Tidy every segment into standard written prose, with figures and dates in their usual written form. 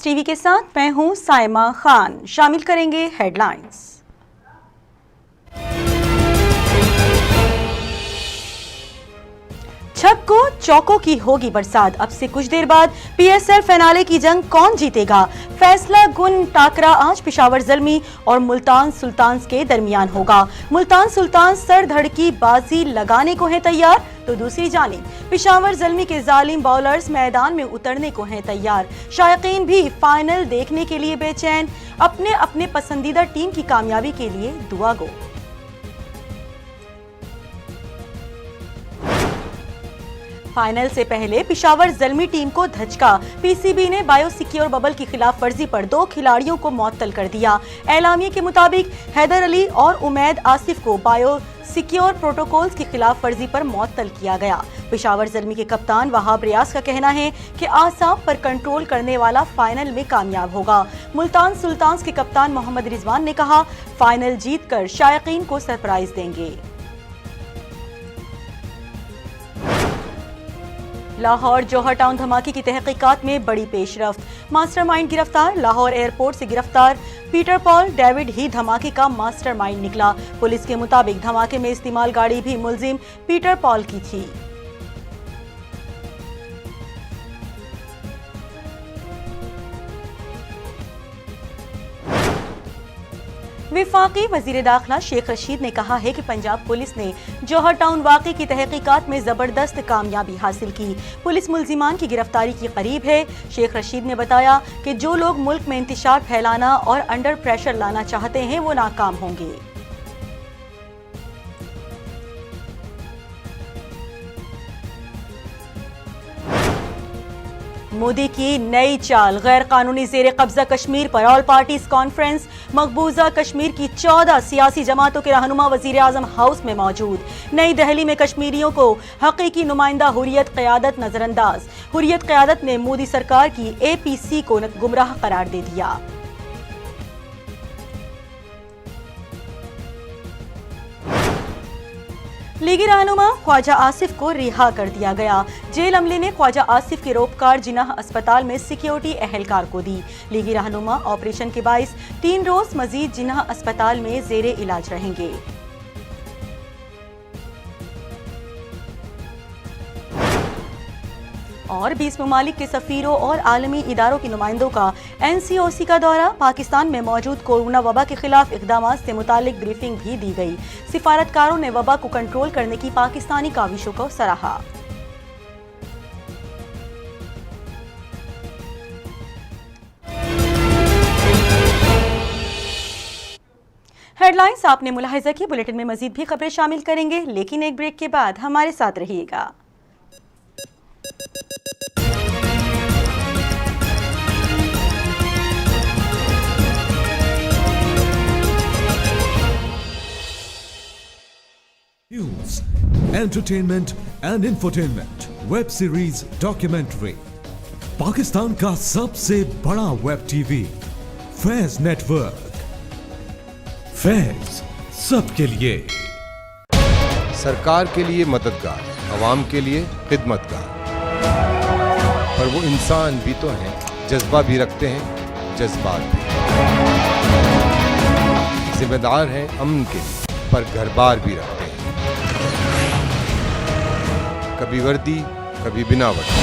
TV के साथ मैं हूं साइमा खान। शामिल करेंगे हेडलाइंस। छक को चौकों की होगी बरसात। अब से कुछ देर बाद पीएसएल फाइनल की जंग कौन जीतेगा, फैसला गुन टाकरा आज पेशावर ज़ल्मी और मुल्तान सुल्तान्स के दरमियान होगा। मुल्तान सुल्तान्स सर धड़ की बाजी लगाने को हैं तैयार, तो दूसरी जानिब पेशावर ज़ल्मी के जालिम बॉलर्स मैदान में उतरने को हैं तैयार। शायकीन भी फाइनल देखने के लिए बेचैन, अपने अपने पसंदीदा टीम की कामयाबी के लिए दुआ गो। फाइनल से पहले पेशावर ज़ल्मी टीम को धचका। पीसीबी ने बायोसिक्योर बबल की खिलाफ वर्जी पर 2 खिलाड़ियों को मुअत्तल कर दिया। एलामिया के मुताबिक हैदर अली और उमैद आसिफ को बायोसिक्योर प्रोटोकॉल्स की खिलाफ वर्जी पर मुअत्तल किया गया। पेशावर ज़ल्मी के कप्तान वहाब रियाज का कहना है कि आसाब पर कंट्रोल करने वाला फाइनल में कामयाब होगा। मुल्तान सुल्तान्स के कप्तान मोहम्मद रिजवान ने कहा, फाइनल जीतकर शायकीन को सरप्राइज देंगे। लाहौर जौहर टाउन धमाके की तहकीकात में बड़ी पेशरफ्त। मास्टरमाइंड गिरफ्तार। लाहौर एयरपोर्ट से गिरफ्तार पीटर पॉल डेविड ही धमाके का मास्टरमाइंड निकला। पुलिस के मुताबिक धमाके में इस्तेमाल गाड़ी भी मुलजिम पीटर पॉल की थी। विफाकी वजीर दाखिला शेख रशीद ने कहा है कि पंजाब पुलिस ने जौहर टाउन वाक़े की तहकीकात में जबरदस्त कामयाबी हासिल की। पुलिस मुल्जिमान की गिरफ्तारी के करीब है। शेख रशीद ने बताया कि जो लोग मुल्क में इंतशार फैलाना और अंडर प्रेशर लाना चाहते हैं वो नाकाम होंगे। मोदी की नई चाल, गैर कानूनी जेर कब्जा कश्मीर पर ऑल पार्टीज कॉन्फ्रेंस। मकबूजा कश्मीर की 14 सियासी जमातों के रहनुमा वजीर आजम हाउस में मौजूद। नई दिल्ली में कश्मीरियों को हकीकी नुमाइंदा हुर्रियत क़यादत नजरअंदाज। हुर्रियत क़यादत ने मोदी सरकार की APC को गुमराह करार दे दिया। लीगी रहनुमा ख्वाजा आसिफ को रिहा कर दिया गया। जेल अमले ने ख्वाजा आसिफ की रोपकार जिनाह अस्पताल में सिक्योरिटी एहलकार को दी। लीगी रहनुमा ऑपरेशन के बाइस 3 रोज मजीद जिनाह अस्पताल में जेरे इलाज रहेंगे। और 20 ममालिक के सफीरों और आलमी इदारों के नुमाइंदों का NCOC का दौरा। पाकिस्तान में मौजूद कोरोना वबा के खिलाफ इक़दाम से मुतालिक ब्रीफिंग भी दी गई। सिफारतकारों ने वबा को कंट्रोल करने की पाकिस्तानी काविशों को सराहा। हेडलाइंस आपने मुलाहिजा की। बुलेटिन में मजीद भी खबरें शामिल करेंगे, लेकिन एक ब्रेक के बाद हमारे साथ रहिएगा। News, entertainment and infotainment, web series, documentary. Pakistan का सबसे बड़ा web TV Faiz network. Faiz सबके लिए। सरकार के लिए मददगार, अवाम के लिए खिदमतगार, पर वो इंसान भी तो हैं, जज्बा भी रखते हैं, जज्बात भी। जिम्मेदार हैं अमन के लिए, पर घर बार भी रखते हैं। कभी वर्दी, कभी बिना वर्दी,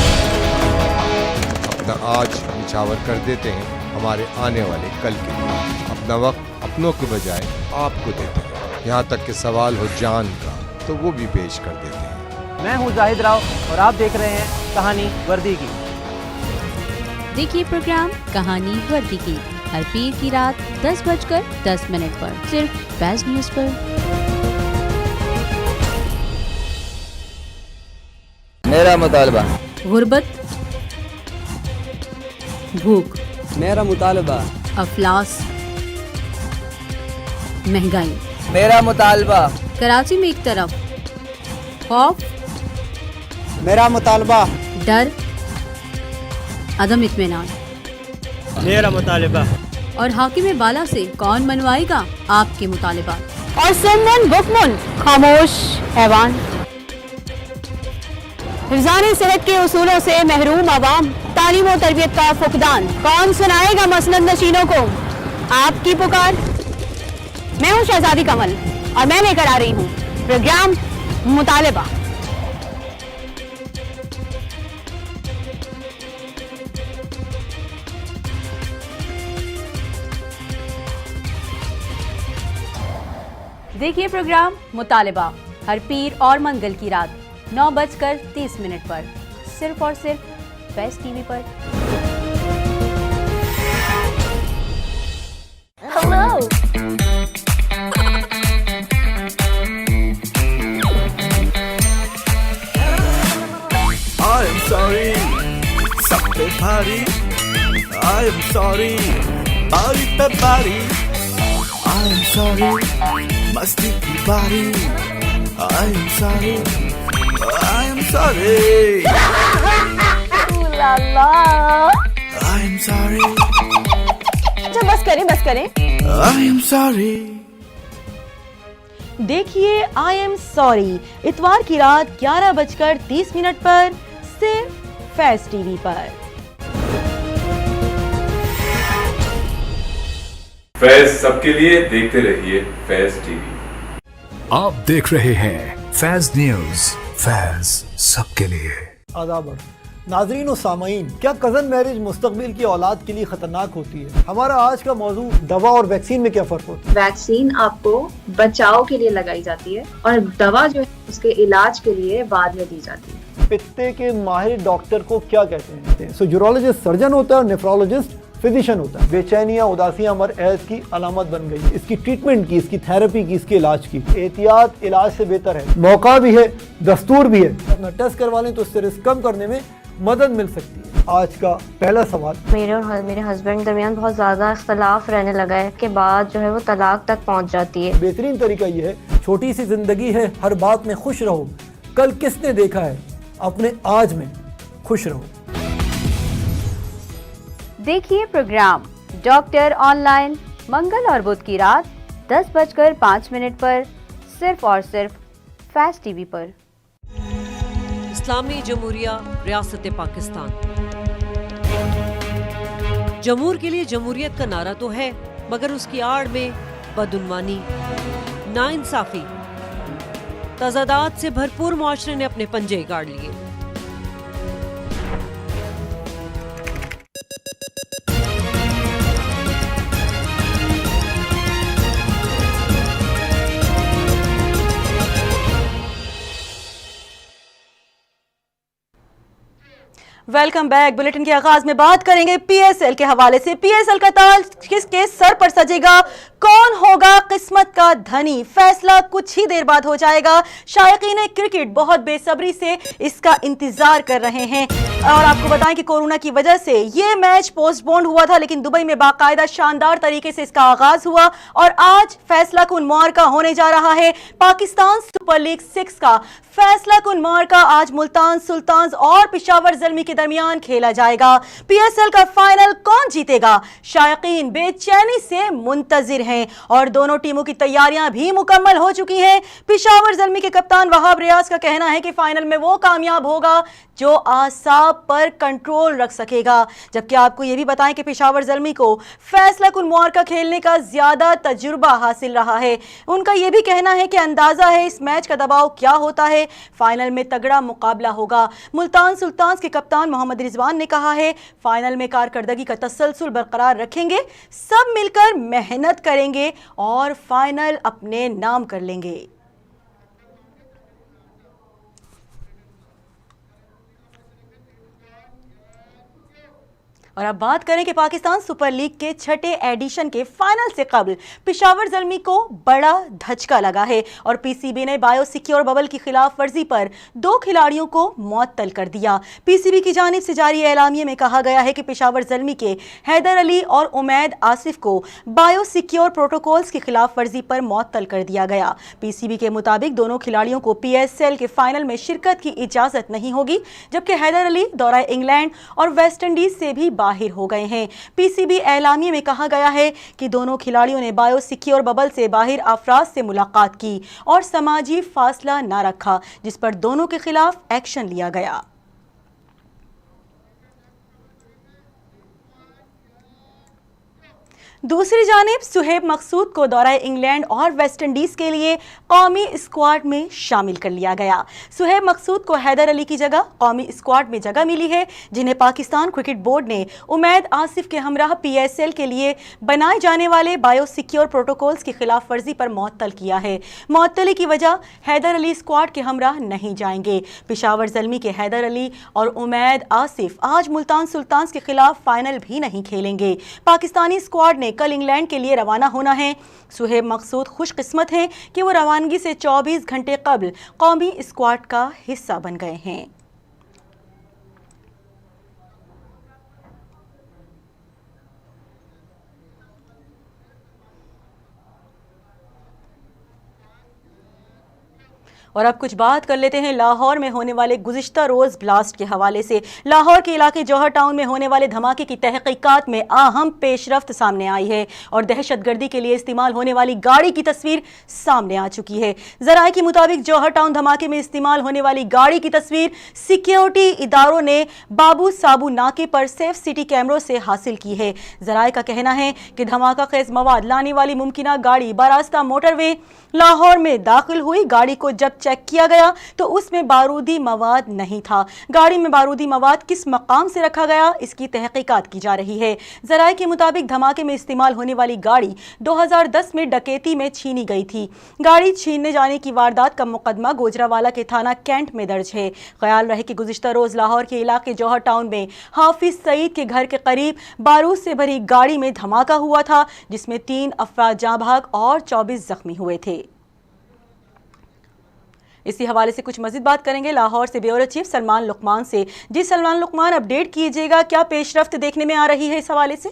अपना आज निछावर कर देते हैं हमारे आने वाले कल के लिए। अपना वक्त अपनों के बजाय आपको देते हैं। यहाँ तक कि सवाल हो जान का तो वो भी पेश कर देते हैं। मैं हूँ जाहिद राव और आप देख रहे हैं कहानी वर्दी की। देखिए प्रोग्राम कहानी वर्दी की हर पीर की रात 10:10 पर सिर्फ फैज न्यूज पर। मेरा मुतालबा गुर्बत, भूख, मेरा मुतालबा अफलास, महंगाई। मेरा मुतालबा कराची में एक तरफ खौफ, मेरा मुतालबा डर, अदम इत्मीनान। मेरा मुतालबा और हाकिम बाला से कौन मनवाएगा आपके मुतालिबा। और सुमन बुकमुन खामोश हैवान। हिफ्ज़ान सेहत के उसूलों से महरूम आवाम, तालीम और तरबियत का फुकदान, कौन सुनाएगा मसनद नशीनों को आपकी पुकार। मैं हूँ शहजादी कमल और मैं लेकर आ रही हूँ प्रोग्राम मुतालिबा। देखिए प्रोग्राम मुतालिबा हर पीर और मंगल की रात 9:30 पर सिर्फ और सिर्फ फैज़ टीवी पर। हेलो I am sorry, सब पे भारी। I am sorry, बारी पे बारी। I am sorry, मस्ती की बारी। I am sorry, I am sorry। Lala I am sorry, अच्छा बस करें I am sorry। देखिए आई एम सॉरी इतवार की रात 11:30 पर सिर्फ फैज़ टीवी पर। फैज सबके लिए देखते रहिए फैज टीवी। आप देख रहे हैं फैज न्यूज, फैज सबके लिए। आदाब नाजरीन और सामाईन, क्या कज़न मैरिज मुस्तकबिल की औलाद के लिए खतरनाक होती है? हमारा आज का मौजू दवा और वैक्सीन में क्या फर्क होता है। वैक्सीन आपको बचाव के लिए लगाई जाती है और दवा जो है उसके इलाज के लिए बाद में दी जाती है। पित्ते के माहिर डॉक्टर को क्या कहते हैं? यूरोलॉजिस्ट सर्जन होता है और नेफ्रोलॉजिस्ट फिजिशियन होता है। बेचैनियाँ उदासियाँ मरज़ की अलामत बन गई। इसकी ट्रीटमेंट की, इसकी थेरेपी की, इसके इलाज की। एहतियात इलाज से बेहतर है, मौका भी है, दस्तूर भी है। अपना टेस्ट करवा लें तो इससे रिस्क कम करने में मदद मिल सकती है। आज का पहला सवाल, मेरे और मेरे हस्बैंड दरमियान बहुत ज़्यादा इख्तलाफ रहने लगा है के बाद जो है वो तलाक तक पहुंच जाती है। बेहतरीन तरीका ये है, छोटी सी जिंदगी है, हर बात में खुश रहो। कल किसने देखा है, अपने आज में खुश रहो। देखिए प्रोग्राम डॉक्टर ऑनलाइन मंगल और बुध की रात 10:05 पर सिर्फ और सिर्फ फैज़ टीवी पर। इस्लामी जमहूरिया रियासत पाकिस्तान। जमहूर के लिए जमहूरियत का नारा तो है, मगर उसकी आड़ में बदउनवानी, नाइंसाफी, तजादात से भरपूर मुआशरे ने अपने पंजे गाड़ लिए। Welcome back. बुलेटिन के आगाज में बात करेंगे पीएसएल के हवाले से। पीएसएल का ताज किसके सर पर सजेगा? कौन होगा किस्मत का धनी? फैसला कुछ ही देर बाद हो जाएगा। शायकीन क्रिकेट बहुत बेसब्री से इसका इंतजार कर रहे हैं और आपको बताएं कि कोरोना की वजह से ये मैच पोस्टपोन्ड हुआ था, लेकिन दुबई में बाकायदा शानदार तरीके से इसका आगाज हुआ और आज फैसला कुन मुआरका होने जा रहा है। पाकिस्तान सुपर लीग 6 का फैसला कुन मुआरका आज मुल्तान सुल्तान्स और पेशावर ज़ल्मी के दरमियान खेला जाएगा। पीएसएल का फाइनल कौन जीतेगा? शायकीन बेचैनी से मुंतजिर हैं और दोनों टीमों की तैयारियां भी मुकम्मल हो चुकी हैं। पेशावर ज़ल्मी के कप्तान वहाब रियाज का कहना है कि फाइनल में वो कामयाब होगा जो आसाब पर कंट्रोल रख सकेगा, जबकि आपको यह भी बताएं कि पेशावर ज़ल्मी को फैसला कुन मुआरका खेलने का ज्यादा तजुर्बा हासिल रहा है। उनका यह भी कहना है कि अंदाजा है इस मैच का दबाव क्या होता है, फाइनल में तगड़ा मुकाबला होगा। मुल्तान सुल्तान्स के कप्तान मोहम्मद रिजवान ने कहा है फाइनल में कारकर्दगी का तसलसल बरकरार रखेंगे, सब मिलकर मेहनत करेंगे और फाइनल अपने नाम कर लेंगे। और अब बात करें कि पाकिस्तान सुपर लीग के छठे एडिशन के फाइनल से कबल पेशावर ज़ल्मी को बड़ा धचका लगा है और पीसीबी ने बायोसिक्योर बबल की खिलाफ वर्जी पर 2 खिलाड़ियों को मुअत्तल कर दिया। पीसीबी की जानिब से जारी एलामिये में कहा गया है कि पेशावर ज़ल्मी के हैदर अली और उमैद आसिफ को बायोसिक्योर प्रोटोकॉल्स की खिलाफ वर्जी पर मुअत्तल कर दिया गया। पीसीबी के मुताबिक दोनों खिलाड़ियों को पीएसएल के फाइनल में शिरकत की इजाजत नहीं होगी, जबकि हैदर अली दौरा इंग्लैंड और वेस्ट इंडीज से भी बाहर हो गए हैं। पीसीबी एलामिये में कहा गया है कि दोनों खिलाड़ियों ने बायोसिक्योर बबल से बाहर अफराद से मुलाकात की और समाजी फासला न रखा, जिस पर दोनों के खिलाफ एक्शन लिया गया। दूसरी जानिब सुहेब मकसूद को दौरा इंग्लैंड और वेस्ट इंडीज के लिए कौमी स्क्वाड में शामिल कर लिया गया। सुहेब मकसूद को हैदर अली की जगह कौमी स्क्वाड में जगह मिली है, जिन्हें पाकिस्तान क्रिकेट बोर्ड ने उमैद आसिफ के हमराह PSL के लिए बनाए जाने वाले बायोसिक्योर प्रोटोकॉल्स की खिलाफ वर्जी पर मुअत्तल किया है। मुअत्तली की वजह हैदर अली स्क्वाड के हमराह नहीं जाएंगे। पेशावर ज़ल्मी के हैदर अली और उमैद आसिफ आज मुल्तान सुल्तान्स के खिलाफ फाइनल भी नहीं खेलेंगे। पाकिस्तानी स्क्वाड ने कल इंग्लैंड के लिए रवाना होना है। सुहेब मकसूद खुशकिस्मत हैं कि वो रवानगी से 24 घंटे कबल कौमी स्क्वाड का हिस्सा बन गए हैं। और अब कुछ बात कर लेते हैं लाहौर में होने वाले गुज़िश्ता रोज़ ब्लास्ट के हवाले से। लाहौर के इलाके जौहर टाउन में होने वाले धमाके की तहकीकात में अहम पेशरफ्त सामने आई है और दहशतगर्दी के लिए इस्तेमाल होने वाली गाड़ी की तस्वीर सामने आ चुकी है। ज़राए के मुताबिक जौहर टाउन धमाके में इस्तेमाल होने वाली गाड़ी की तस्वीर सिक्योरिटी इदारों ने बाबू साबू नाके पर सेफ सिटी कैमरों से हासिल की है। ज़राए का कहना है कि धमाका खेज मवाद लाने वाली मुमकिना गाड़ी बरास्ता मोटरवे लाहौर में दाखिल हुई। गाड़ी को जब चेक किया गया तो उसमें बारूदी मवाद नहीं था। गाड़ी में बारूदी मवाद किस मकाम से रखा गया, इसकी तहकीकात की जा रही है। ज़राए के मुताबिक धमाके में इस्तेमाल होने वाली गाड़ी 2010 में डकैती में छीनी गई थी। गाड़ी छीनने जाने की वारदात का मुकदमा गोजरावाला के थाना कैंट में दर्ज है। ख्याल रहे कि गुज़िश्ता रोज़ लाहौर के इलाके जौहर टाउन में हाफिज सईद के घर के करीब बारूद से भरी गाड़ी में धमाका हुआ था, जिसमें 3 अफराद जाँ भाग और 24 जख्मी हुए थे। इसी हवाले से कुछ मज़ीद बात करेंगे लाहौर से ब्यूरो चीफ सलमान लुकमान से। जी सलमान लुकमान, अपडेट कीजिएगा, क्या पेशरफ्त देखने में आ रही है इस हवाले से?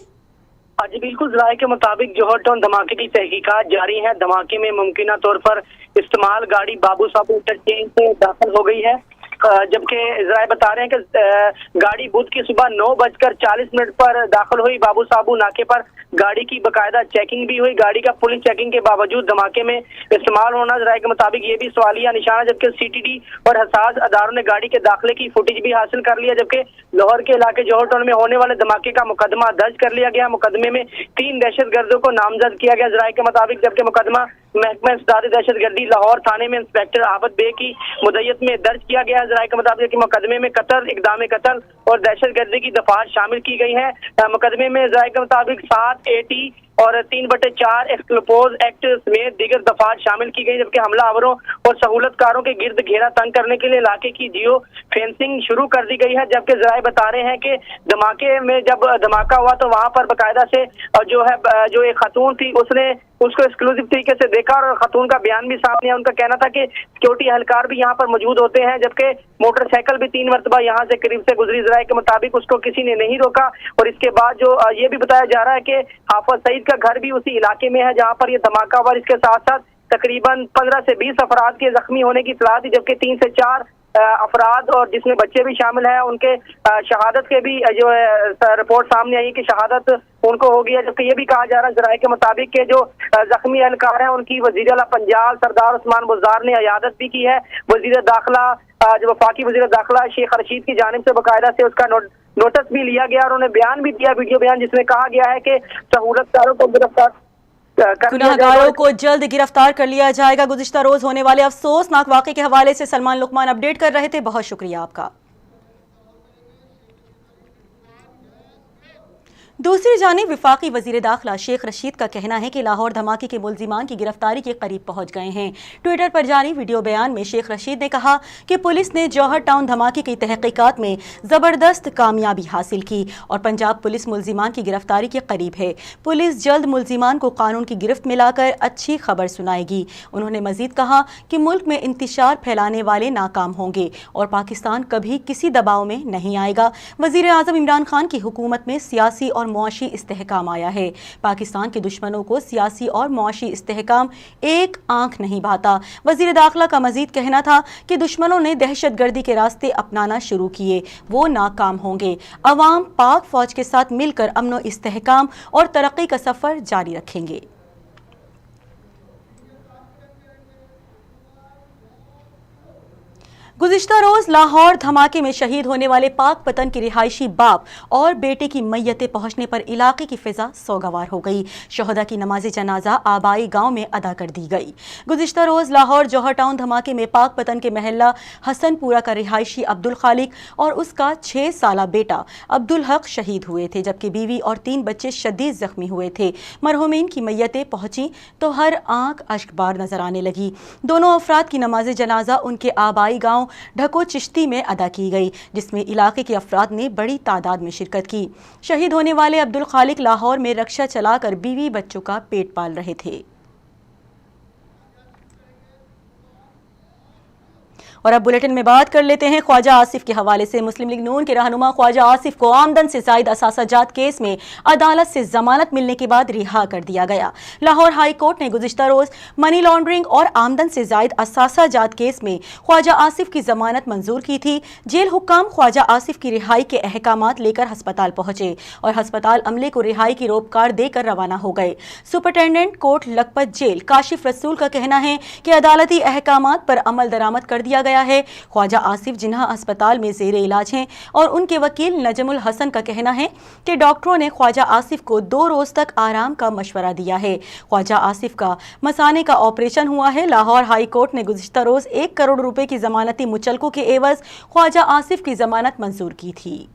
जी बिल्कुल, ज़राए के मुताबिक जौहर टाउन धमाके की तहकीकात जारी है। धमाके में मुमकिना तौर पर इस्तेमाल गाड़ी बाबू साबू इंटरचेंज से दाखिल हो गई है, जबकि ज़राए बता रहे हैं कि गाड़ी बुध की सुबह 9:40 पर दाखिल हुई बाबू साबू नाके पर। गाड़ी की बाकायदा चेकिंग भी हुई। गाड़ी का पुलिस चेकिंग के बावजूद धमाके में इस्तेमाल होना ज़राए के मुताबिक ये भी सवालिया निशान है, जबकि CTD और हसास अदारों ने गाड़ी के दाखिले की फुटेज भी हासिल कर लिया। जबकि लाहौर के इलाके जौहर टाउन में होने वाले धमाके का मुकदमा दर्ज कर लिया गया। मुकदमे में 3 दहशतगर्दों को नामजद किया गया ज़राए के मुताबिक, जबकि मुकदमा महकमा इंसदाद दहशतगर्दी लाहौर थाने में इंस्पेक्टर आबद बे की मुद्दत में दर्ज किया गया है। ज़राए के मुताबिक कि मुकदमे में कत्ल, इक़दाम कत्ल और दहशतगर्दी की दफात शामिल की गई है। मुकदमे में ज़राए के मुताबिक 7 AT और 3/4 एक्सप्लोपोज एक्ट समेत दीगर दफात शामिल की गई, जबकि हमलावरों और सहूलतकारों के गिर्द घेरा तंग करने के लिए इलाके की जियो फेंसिंग शुरू कर दी गई है। जबकि ज़राए बता रहे हैं कि धमाके में जब धमाका हुआ तो वहां पर बाकायदा से जो एक खातून थी उसने उसको एक्सक्लूसिव तरीके से देखा और खातून का बयान भी सामने आया। उनका कहना था कि सिक्योरिटी एहलकार भी यहाँ पर मौजूद होते हैं, जबकि मोटरसाइकिल भी 3 मरतबा यहाँ से करीब से गुजरी। ज़राए के मुताबिक उसको किसी ने नहीं रोका। और इसके बाद जो ये भी बताया जा रहा है कि हाफिज सईद का घर भी उसी इलाके में है जहाँ पर यह धमाका हुआ। इसके साथ साथ तकरीबन 15 से 20 अफराद के जख्मी होने की इत्तला थी, जबकि 3 से 4 अफराद और जिसमें बच्चे भी शामिल हैं उनके शहादत के भी जो रिपोर्ट सामने आई कि शहादत उनको हो गया। जबकि ये भी कहा जा रहा है ज़राए के मुताबिक के जो जख्मी एहलकार हैं उनकी वज़ीर आला पंजाब सरदार उस्मान बुज़दार ने इयादत भी की है। वज़ीर दाखिला जो वफाकी वज़ीर दाखिला शेख रशीद की जानिब से बाकायदा से उसका नोटिस भी लिया गया और उन्होंने बयान भी दिया, वीडियो बयान, जिसमें कहा गया है कि सहूलतकारों को गिरफ्तार गुनाहगारों को जल्द गिरफ्तार कर लिया जाएगा। गुज़िश्ता रोज होने वाले अफसोसनाक वाक़े के हवाले से सलमान लुकमान अपडेट कर रहे थे, बहुत शुक्रिया आपका। दूसरी जानिब वफाकी वज़ीर दाखिला शेख रशीद का कहना है कि लाहौर धमाके के मुल्ज़िमान की गिरफ्तारी के करीब पहुंच गए हैं। ट्विटर पर जारी वीडियो बयान में शेख रशीद ने कहा कि पुलिस ने जौहर टाउन धमाके की तहकीकात में ज़बरदस्त कामयाबी हासिल की और पंजाब पुलिस मुल्ज़िमान की गिरफ्तारी के करीब है। पुलिस जल्द मुल्ज़िमान को कानून की गिरफ्त में लाकर अच्छी खबर सुनाएगी। उन्होंने मज़ीद कहा कि मुल्क में इंतशार फैलाने वाले नाकाम होंगे और पाकिस्तान कभी किसी दबाव में नहीं आएगा। वज़ीर आज़म इमरान खान की हुकूमत में सियासी और और मुआशी इस्तेहकाम आया है। पाकिस्तान के दुश्मनों को सियासी और मुआशी इस्तेहकाम एक आंख नहीं भाता। वजीर दाखिला का मजीद कहना था कि दुश्मनों ने दहशतगर्दी के रास्ते अपनाना शुरू किए, वो नाकाम होंगे। अवाम पाक फौज के साथ मिलकर अमन इस्तेहकाम और तरक्की का सफर जारी रखेंगे। गुज़िश्ता रोज लाहौर धमाके में शहीद होने वाले पाक पतन के रिहायशी बाप और बेटे की मैयतें पहुंचने पर इलाके की फिजा सोगवार हो गई। शहदा की नमाज जनाजा आबाई गांव में अदा कर दी गई। गुज़िश्ता रोज लाहौर जौहर टाउन धमाके में पाक पतन के महल्ला हसनपुरा का रिहायशी अब्दुल खालिक और उसका 6 साला बेटा अब्दुल हक शहीद हुए थे, जबकि बीवी और 3 बच्चे शदीद जख्मी हुए थे। मरहूमीन की मैयतें पहुंची तो हर आंख अश्कबार नजर आने लगी। दोनों अफराद की नमाज जनाजा उनके आबाई गांव ढको चिश्ती में अदा की गई, जिसमें इलाके के अफराद ने बड़ी तादाद में शिरकत की। शहीद होने वाले अब्दुल खालिक लाहौर में रक्षा चलाकर बीवी बच्चों का पेट पाल रहे थे। और अब बुलेटिन में बात कर लेते हैं ख्वाजा आसिफ के हवाले से। मुस्लिम लीग नून के रहनुमा ख्वाजा आसिफ को आमदन से जायद असासाजात केस में अदालत से जमानत मिलने के बाद रिहा कर दिया गया। लाहौर हाई कोर्ट ने गुज़िश्ता रोज मनी लॉन्ड्रिंग और आमदन से जायद असासाजात केस में ख्वाजा आसिफ की जमानत मंजूर की थी। जेल हुक्काम ख्वाजा आसिफ की रिहाई के अहकामात लेकर हस्पताल पहुंचे और हस्पताल अमले को रिहाई की रोपकार देकर रवाना हो गए। सुपरिटेंडेंट कोर्ट लखपत जेल काशिफ रसूल का कहना है कि अदालती अहकामात पर अमल दरामद कर दिया गया है। ख्वाजा आसिफ जिन्हा अस्पताल में जेर इलाज हैं और उनके वकील नजमुल हसन का कहना है कि डॉक्टरों ने ख्वाजा आसिफ को 2 रोज तक आराम का मशवरा दिया है। ख्वाजा आसिफ का मसाने का ऑपरेशन हुआ है। लाहौर हाई कोर्ट ने गुज़िश्ता रोज 1 करोड़ रुपए की जमानती मुचलकों के एवज ख्वाजा आसिफ की जमानत मंजूर की थी।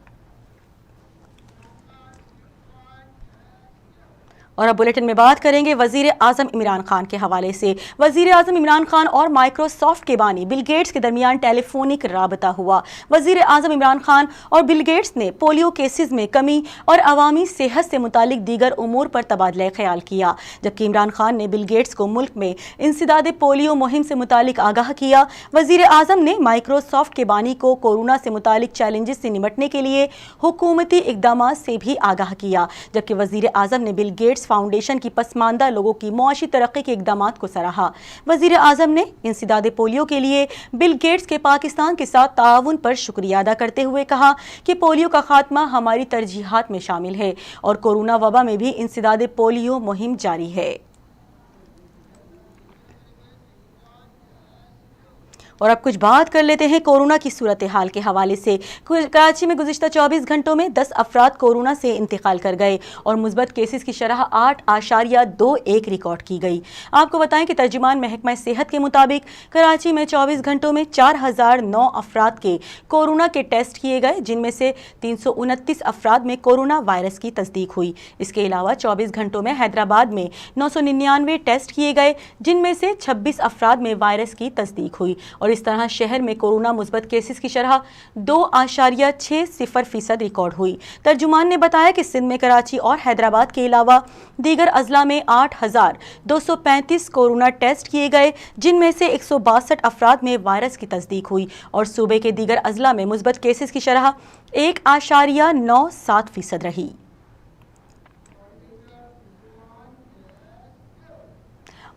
और अब बुलेटिन में बात करेंगे वजीर आजम इमरान खान के हवाले से। वजीर आजम इमरान खान और माइक्रोसॉफ्ट के बानी बिल गेट्स के दरमियान टेलीफोनिक राबता हुआ। वजीर आजम इमरान खान और बिल गेट्स ने पोलियो केसेस में कमी और अवामी सेहत से मुतालिक दीगर उमूर पर तबादला ख्याल किया, जबकि इमरान खान ने बिल गेट्स को मुल्क में इंसदाद पोलियो मुहिम से मुतालिक आगाह किया। वजीर आजम ने माइक्रोसॉफ्ट के बानी को कोरोना से मुतालिक चैलेंजेस से निपटने के लिए हुकूमती इकदामात से भी आगाह किया, जबकि वजीर आजम ने बिल गेट्स फाउंडेशन की पसमानदा लोगों की मुआशी तरक्की के इकदामात को सराहा। वजीर आजम ने इंसदाद पोलियो के लिए बिल गेट्स के पाकिस्तान के साथ ताउन पर शुक्रिया अदा करते हुए कहा कि पोलियो का खात्मा हमारी तरजीहात में शामिल है और कोरोना वबा में भी इंसदाद पोलियो मुहिम जारी है। और अब कुछ बात कर लेते हैं कोरोना की सूरत हाल के हवाले से। कराची में गुज़िश्ता 24 घंटों में 10 अफराद कोरोना से इंतकाल कर गए और मुस्बत केसेस की शरह 8.21 रिकॉर्ड की गई। आपको बताएं कि तर्जुमान महकमा सेहत के मुताबिक कराची में 24 घंटों में 4009 अफराद के कोरोना के टेस्ट किए गए, जिनमें से 329 अफराद में कोरोना वायरस की तस्दीक हुई। इसके अलावा 24 घंटों में हैदराबाद में 999 टेस्ट किए गए, जिनमें से 26 अफराद में वायरस की तस्दीक हुई और इस तरह शहर में कोरोना मुस्बत केसेस की शरह 2.60% रिकॉर्ड हुई। तर्जुमान ने बताया कि सिंध में कराची और हैदराबाद के अलावा दीगर अजला में 8,235 कोरोना टेस्ट किए गए, जिनमें से 162 अफराद में वायरस की तस्दीक हुई और सूबे के दीगर अजला में मुस्बत केसेस की शरह 1.97% रही।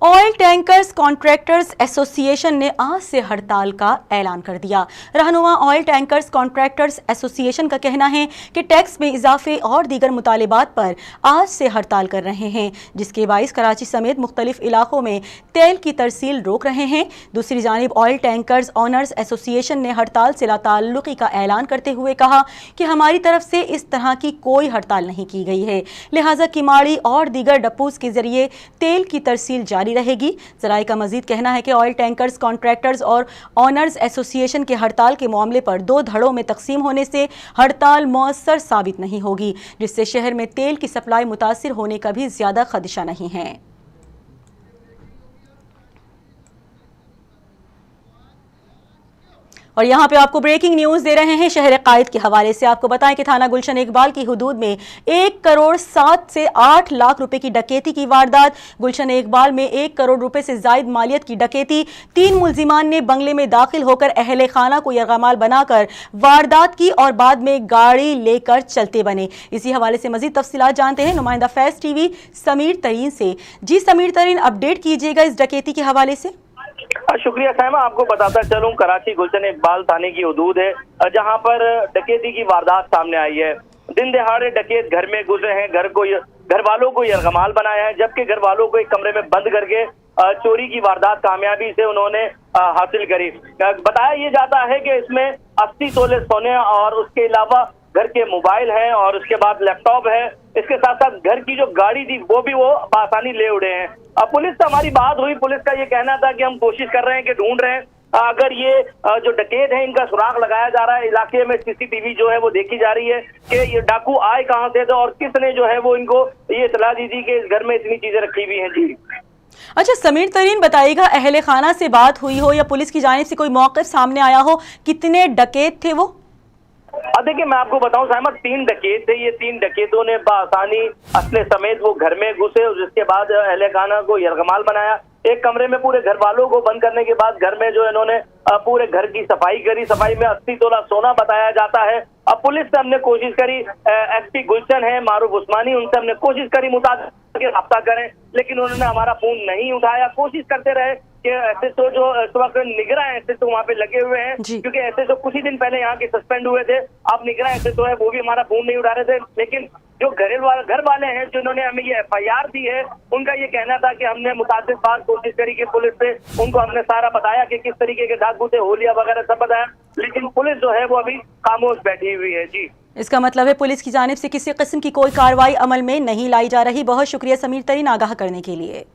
ऑयल टैंकर्स कॉन्ट्रैक्टर्स एसोसिएशन ने आज से हड़ताल का ऐलान कर दिया। रहनुमा ऑयल टैंकर्स कॉन्ट्रैक्टर्स एसोसिएशन का कहना है कि टैक्स में इजाफे और दीगर मुतालिबात पर आज से हड़ताल कर रहे हैं, जिसके बाइस कराची समेत मुख्तलिफ इलाकों में तेल की तरसील रोक रहे हैं। दूसरी जानिब ऑयल टैंकर्स ऑनर्स एसोसिएशन ने हड़ताल से लाताल्लुकी का ऐलान करते हुए कहा कि हमारी तरफ से इस तरह की कोई हड़ताल नहीं की गई है, लिहाजा किमाड़ी और दीगर डपोज के जरिए तेल की तरसील जारी रहेगी। जराये का मजीद कहना है कि ऑयल टैंकर्स कॉन्ट्रैक्टर्स और ऑनर्स एसोसिएशन के हड़ताल के मामले पर 2 धड़ों में तकसीम होने से हड़ताल मौसर साबित नहीं होगी, जिससे शहर में तेल की सप्लाई मुतासिर होने का भी ज्यादा खदशा नहीं है। और यहाँ पे आपको ब्रेकिंग न्यूज दे रहे हैं शहर कायद के हवाले से। आपको बताएं कि थाना गुलशन इकबाल की हुदूद में 1 करोड़ 7 से 8 लाख रुपए की डकैती की वारदात। गुलशन इकबाल में 1 करोड़ रुपए से जायद मालियत की डकैती। 3 मुलजिमान ने बंगले में दाखिल होकर अहले खाना को यरगमाल बनाकर वारदात की और बाद में गाड़ी लेकर चलते बने। इसी हवाले से मजीद तफसीलात जानते हैं नुमाइंदा फैज टीवी समीर तरीन से। जी समीर तरीन, अपडेट कीजिएगा इस डकैती के हवाले से। शुक्रिया साइमा, आपको बताता चलूं कराची गुलशन इकबाल थाने की हदूद है जहां पर डकैती की वारदात सामने आई है। दिन दहाड़े डकैत घर में घुसे हैं, घर वालों को यरगमाल बनाया है, जबकि घर वालों को एक कमरे में बंद करके चोरी की वारदात कामयाबी से उन्होंने हासिल करी। बताया ये जाता है कि इसमें 80 तोले सोने और उसके अलावा घर के मोबाइल है और उसके बाद लैपटॉप है। इसके साथ साथ घर की जो गाड़ी थी वो भी वो आसानी ले उड़े हैं। अब पुलिस से हमारी बात हुई, पुलिस का ये कहना था कि हम कोशिश कर रहे हैं कि ढूंढ रहे हैं अगर ये जो डकैत है इनका सुराग लगाया जा रहा है। इलाके में सीसीटीवी जो है वो देखी जा रही है कि ये डाकू आए कहां से थे और किसने जो है वो इनको ये इतला दी थी कि इस घर में इतनी चीजें रखी हुई हैं। जी अच्छा समीर तरीन, बताइएगा अहले खाना से बात हुई हो या पुलिस की जानिब से कोई मौक़िफ़ सामने आया हो, कितने डकैत थे वो? देखिए मैं आपको बताऊं सहमत, 3 डकैत थे। ये 3 डकैतों ने बासानी असले समेत वो घर में घुसे और जिसके बाद अहले खाना को यरगमाल बनाया। एक कमरे में पूरे घर वालों को बंद करने के बाद घर में जो इन्होंने पूरे घर की सफाई करी। सफाई में 80 तोला सोना बताया जाता है। अब पुलिस से हमने कोशिश करी, एसपी गुलशन है मारूफ उस्मानी, उनसे हमने कोशिश करी मुताबिक रब्ता करें, लेकिन उन्होंने हमारा फोन नहीं उठाया। कोशिश करते रहे कि एसएचओ जो इस वक्त निगरां एसएचओ वहाँ पे लगे हुए हैं, क्योंकि एसएचओ कुछ ही दिन पहले यहाँ के सस्पेंड हुए थे। अब निगरां एसएचओ है वो भी हमारा फोन नहीं उठा रहे थे। लेकिन जो घर वाले हैं जिन्होंने हमें ये एफआईआर दी है, उनका ये कहना था कि हमने मुताबिक बार कोशिश करी कि पुलिस से उनको हमने सारा बताया कि किस तरीके के डाकू थे, होलिया वगैरह सब बताया, लेकिन पुलिस जो है वो अभी खामोश बैठी हुई है। जी इसका मतलब है पुलिस की जानिब से किसी किस्म की कोई कार्रवाई अमल में नहीं लाई जा रही। बहुत शुक्रिया समीर तरीन आगाह करने के लिए।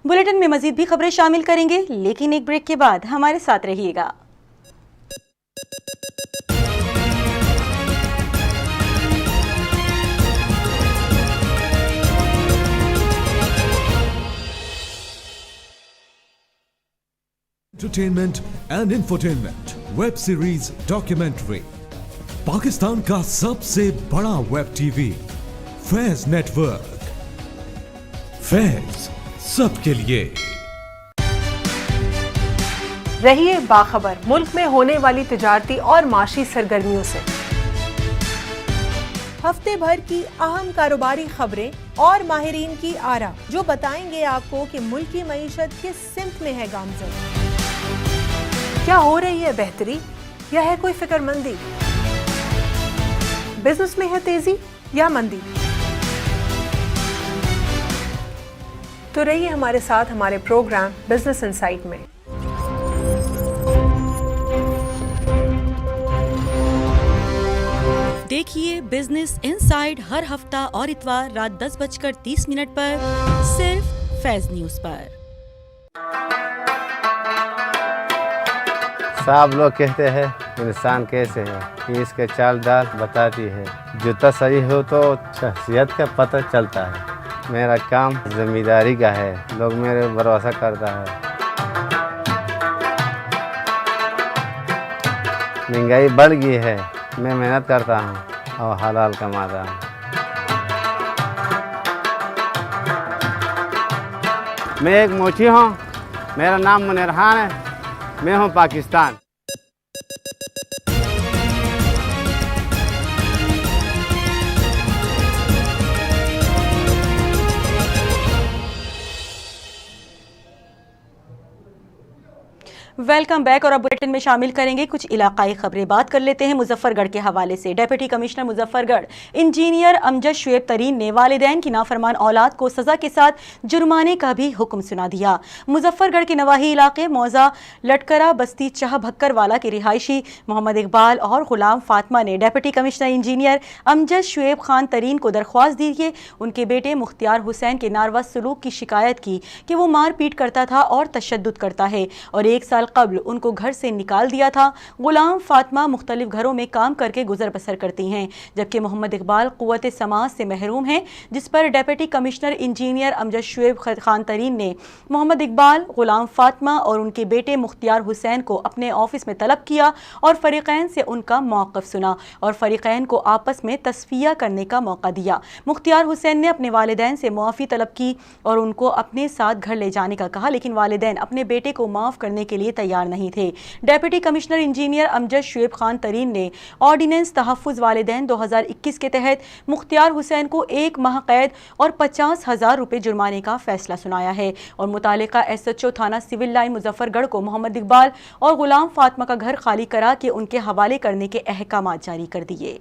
बुलेटिन में मजीद भी खबरें शामिल करेंगे, लेकिन एक ब्रेक के बाद हमारे साथ रहिएगा। Entertainment and infotainment, web series, documentary, Pakistan का सबसे बड़ा web TV Faiz network, Faiz सबके लिए। रहिए बाखबर मुल्क में होने वाली तिजारती और माशी सरगर्मियों से। हफ्ते भर की अहम कारोबारी खबरें और माहिरीन की आरा जो बताएंगे आपको कि मुल्क की मईशत किस सिमत में है गामजन। क्या हो रही है बेहतरी या है कोई फिक्रमंदी? बिजनेस में है तेजी या मंदी? तो रहिए हमारे साथ हमारे प्रोग्राम बिजनेस इनसाइट में। देखिए बिजनेस इनसाइड हर हफ्ता और इतवार रात 10:30 पर सिर्फ फैज न्यूज पर। सब लोग कहते हैं इंसान कैसे है कि इसके चाल डाल बताती है। जूता सही हो तो शख्सियत का पता चलता है। मेरा काम जिम्मेदारी का है, लोग मेरे भरोसा करता है। महंगाई बढ़ गई है, मैं मेहनत करता हूँ और हलाल कमाता हूँ। मैं एक मोची हूँ, मेरा नाम मुनीर खान है, मैं हूँ पाकिस्तान। Welcome back. और अब बुलेटिन में शामिल करेंगे कुछ इलाकाई खबरें। बात कर लेते हैं मुजफ्फरगढ़ के हवाले से। Deputy commissioner Muzaffargarh engineer Amjad Shoaib तरीन ने वालिदैन की नाफरमान औलाद को सजा के साथ जुर्माने का भी हुक्म सुना दिया। मुजफ्फरगढ़ के नवाही इलाके मौजा लटकरा बस्ती चाह भक्कर वाला के रिहायशी मोहम्मद इकबाल और गुलाम फातिमा ने deputy commissioner engineer Amjad Shoaib Khan Tareen को दरख्वास्त दी कि उनके बेटे मुख्तियार हुसैन के नारवा सलूक की शिकायत की कि वो मार पीट करता था और तशद्दुद करता है और 1 साल कब्ल उनको घर से निकाल दिया था। गुलाम फातिमा मुख्तलिफ घरों में काम करके गुजर बसर करती हैं, जबकि मोहम्मद इकबाल क़ुव्वत समाज से महरूम हैं, जिस पर deputy commissioner engineer Amjad Shoaib Khan Tareen ने मोहम्मद इकबाल, गुलाम फातिमा और उनके बेटे मुख्तियार हुसैन को अपने ऑफिस में तलब किया और फरीकैन से उनका मौक़िफ़ सुना और फरीकैन को आपस में तस्फिया करने का मौका दिया। मुख्तियार हुसैन ने अपने वालिदैन से मुआफ़ी तलब की और उनको अपने साथ घर ले जाने का कहा, लेकिन वालिदैन अपने बेटे को माफ़ करने के लिए तैयार नहीं थे। Deputy commissioner engineer Amjad Shoaib Khan Tareen ने ऑर्डिनेंस तहफ़्फ़ुज़ वालिदैन 2021 के तहत मुख्तियार हुसैन को 1 माह कैद और 50,000 रुपये जुर्माने का फैसला सुनाया है और मुतालिका SHO थाना सिविल लाइन मुजफ्फरगढ़ को मोहम्मद इकबाल और गुलाम फातिमा का घर खाली करा के उनके हवाले करने के अहकामात जारी कर दिए।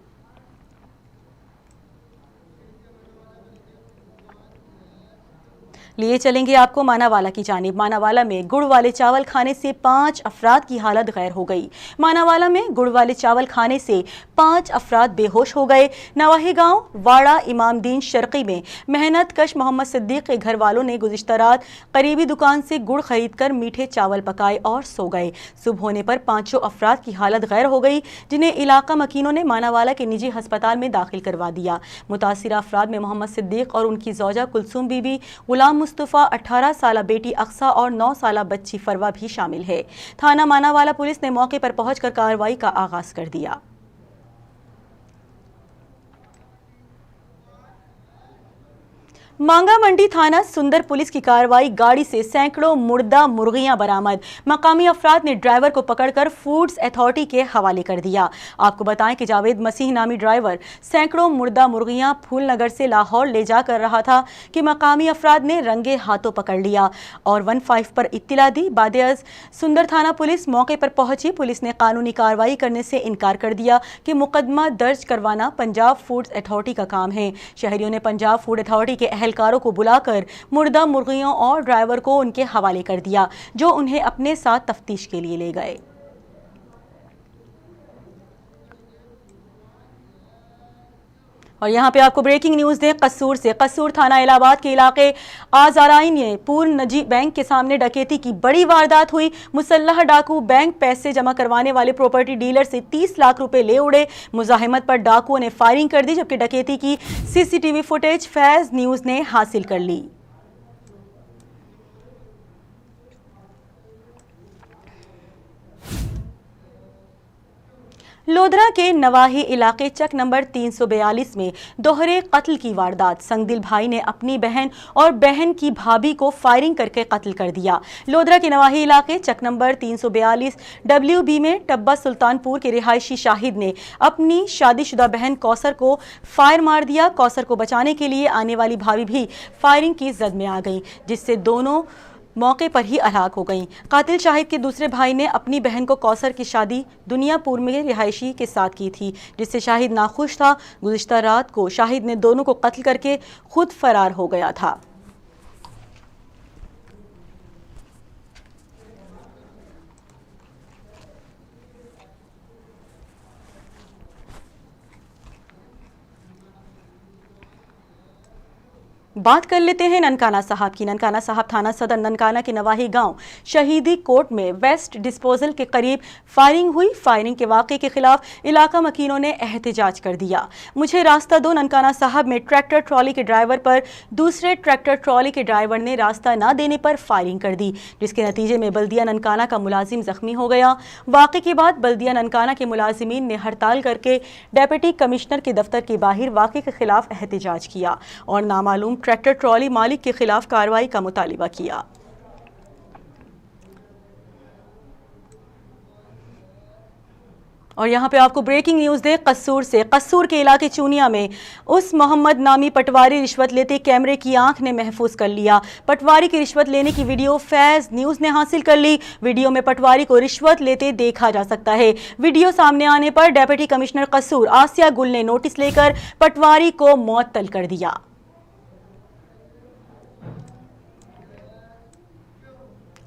लिए चलेंगे आपको मानावाला की जानिब। मानावाला में गुड़ वाले चावल खाने से 5 अफराद की हालत गैर हो गई। मानावाला में गुड़ वाले चावल खाने से 5 अफराद बेहोश हो गए। नवाही गांव वाड़ा इमामदीन शर्की में मेहनत कश मोहम्मद सिद्दीक के घर वालों ने गुज़िश्ता रात करीबी दुकान से गुड़ खरीद कर मीठे चावल पकाए और सो गए। सुबह होने पर 5 अफराद की हालत गैर हो गई, जिन्हें इलाका मकीनों ने मानावाला के निजी अस्पताल में दाखिल करवा दिया। मुतासिरा अफराद में मोहम्मद सिद्दीक और उनकी ज़ौजा कुलसूम बीबी, गुलाम मुस्तफ़ा, 18 साला बेटी अक्सा और 9 साला बच्ची फरवा भी शामिल है। थाना मानावाला पुलिस ने मौके पर पहुंचकर कार्रवाई का आगाज कर दिया। मांगा मंडी थाना सुंदर पुलिस की कार्रवाई, गाड़ी से सैकड़ों मुर्दा मुर्गियां बरामद। मकामी अफराद ने ड्राइवर को पकड़कर फूड्स अथॉरिटी के हवाले कर दिया। आपको बताएं कि जावेद मसीह नामी ड्राइवर सैकड़ों मुर्दा मुर्गियां फूलनगर से लाहौर ले जाकर रहा था कि मकामी अफराद ने रंगे हाथों पकड़ लिया और 15 पर इत्तला दी। बादअज़ सुंदर थाना पुलिस मौके पर पहुंची। पुलिस ने कानूनी कार्रवाई करने से इनकार कर दिया कि मुकदमा दर्ज करवाना पंजाब फूड्स अथॉरिटी का काम है। शहरियों ने पंजाब फूड अथॉरिटी के एहलकारों को बुलाकर मुर्दा मुर्गियों और ड्राइवर को उनके हवाले कर दिया, जो उन्हें अपने साथ तफ्तीश के लिए ले गए। और यहाँ पे आपको ब्रेकिंग न्यूज़ दें कसूर से। कसूर थाना इलाहाबाद के इलाके आज़ाराइन में पूर्व निजी बैंक के सामने डकैती की बड़ी वारदात हुई। मुसल्लह डाकू बैंक पैसे जमा करवाने वाले प्रॉपर्टी डीलर से 30 लाख रुपए ले उड़े। मुजाहिमत पर डाकुओं ने फायरिंग कर दी, जबकि डकैती की CCTV फुटेज फैज़ न्यूज़ ने हासिल कर ली। लोधरा के नवाही इलाके चक नंबर 342 में दोहरे कत्ल की वारदात। संगदिल भाई ने अपनी बहन और बहन की भाभी को फायरिंग करके कत्ल कर दिया। लोधरा के नवाही इलाके चक नंबर 342 WB में टब्बा सुल्तानपुर के रिहायशी शाहिद ने अपनी शादीशुदा बहन कौसर को फायर मार दिया। कौसर को बचाने के लिए आने वाली भाभी भी फायरिंग की जद में आ गई, जिससे दोनों मौके पर ही हलाक हो गईं। कातिल शाहिद के दूसरे भाई ने अपनी बहन को कौसर की शादी दुनियापुर में रिहायशी के साथ की थी, जिससे शाहिद नाखुश था। गुज़िश्ता रात को शाहिद ने दोनों को कत्ल करके खुद फरार हो गया था। बात कर लेते हैं ननकाना साहब की। ननकाना साहब थाना सदर ननकाना के नवाही गांव शहीदी कोट में वेस्ट डिस्पोजल के करीब फायरिंग हुई। फायरिंग के वाक़े के खिलाफ इलाका मकीनों ने एहतजाज कर दिया। मुझे रास्ता दो ननकाना साहब में ट्रैक्टर ट्रॉली के ड्राइवर पर दूसरे ट्रैक्टर ट्रॉली के ड्राइवर ने रास्ता न देने पर फायरिंग कर दी, जिसके नतीजे में बल्दिया ननकाना का मुलाजिम जख्मी हो गया। वाक़े के बाद बल्दिया ननकाना के मुलाजिमीन ने हड़ताल करके डिप्टी कमिश्नर के दफ्तर के बाहर वाक़े के खिलाफ एहतजाज किया और नामालूम ट्रैक्टर ट्रॉली मालिक के खिलाफ कार्रवाई का मुतालिबा किया। और यहाँ पे आपको ब्रेकिंग न्यूज़ दे कसूर से। कसूर के इलाके चूनिया में उस मोहम्मद नामी पटवारी रिश्वत लेते कैमरे की आंख ने महफूज कर लिया। पटवारी की रिश्वत लेने की वीडियो फैज़ न्यूज़ ने हासिल कर ली। वीडियो में पटवारी को रिश्वत लेते देखा जा सकता है। वीडियो सामने आने पर डिप्टी कमिश्नर कसूर आसिया गुल ने नोटिस लेकर पटवारी को मुअत्तल कर दिया।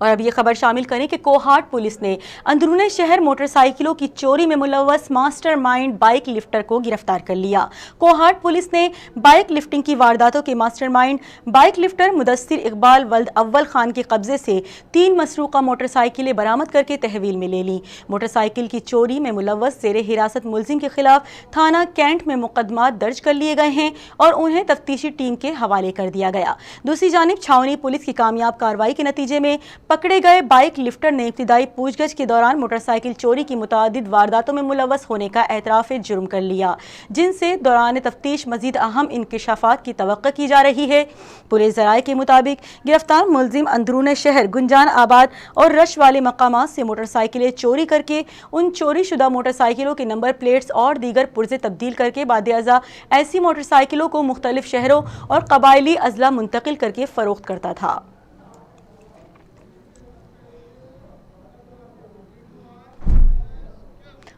और अब ये खबर शामिल करें कि कोहाट पुलिस ने अंदरूनी शहर मोटरसाइकिलों की चोरी में मुलव्वस मास्टरमाइंड बाइक लिफ्टर को गिरफ्तार कर लिया। कोहाट पुलिस ने बाइक लिफ्टिंग की वारदातों के mastermind bike lifter Mudassir Iqbal वल्द अव्वल खान के कब्जे से 3 मसरूका मोटरसाइकिलें बरामद करके तहवील में ले ली। मोटरसाइकिल की चोरी में मुलव्वस ज़ेरे हिरासत मुलजिम के खिलाफ थाना कैंट में मुकदमा दर्ज कर लिए गए हैं और उन्हें तफ्तीशी टीम के हवाले कर दिया गया। दूसरी जानिब छावनी पुलिस की कामयाब कार्रवाई के नतीजे में पकड़े गए बाइक लिफ्टर ने इब्तिदाई पूछगछ के दौरान मोटरसाइकिल चोरी की मुतादिद वारदातों में मुलव्वस होने का एतराफ़ जुर्म कर लिया, जिनसे दौरान तफ्तीश मजीद अहम इंकिशाफात की तवक्को की जा रही है। पुलिस ज़राए के मुताबिक गिरफ्तार मुलजिम अंदरूनी शहर गुंजान आबाद और रश वाले मकामात से मोटरसाइकिलें चोरी करके उन चोरी शुदा मोटरसाइकिलों के नंबर प्लेट्स और दीगर पुर्जे तब्दील करके बादियाज़ा ऐसी मोटरसाइकिलों को मुख्तलिफ शहरों और कबायली अजला मुंतकिल करके फरोख्त करता था।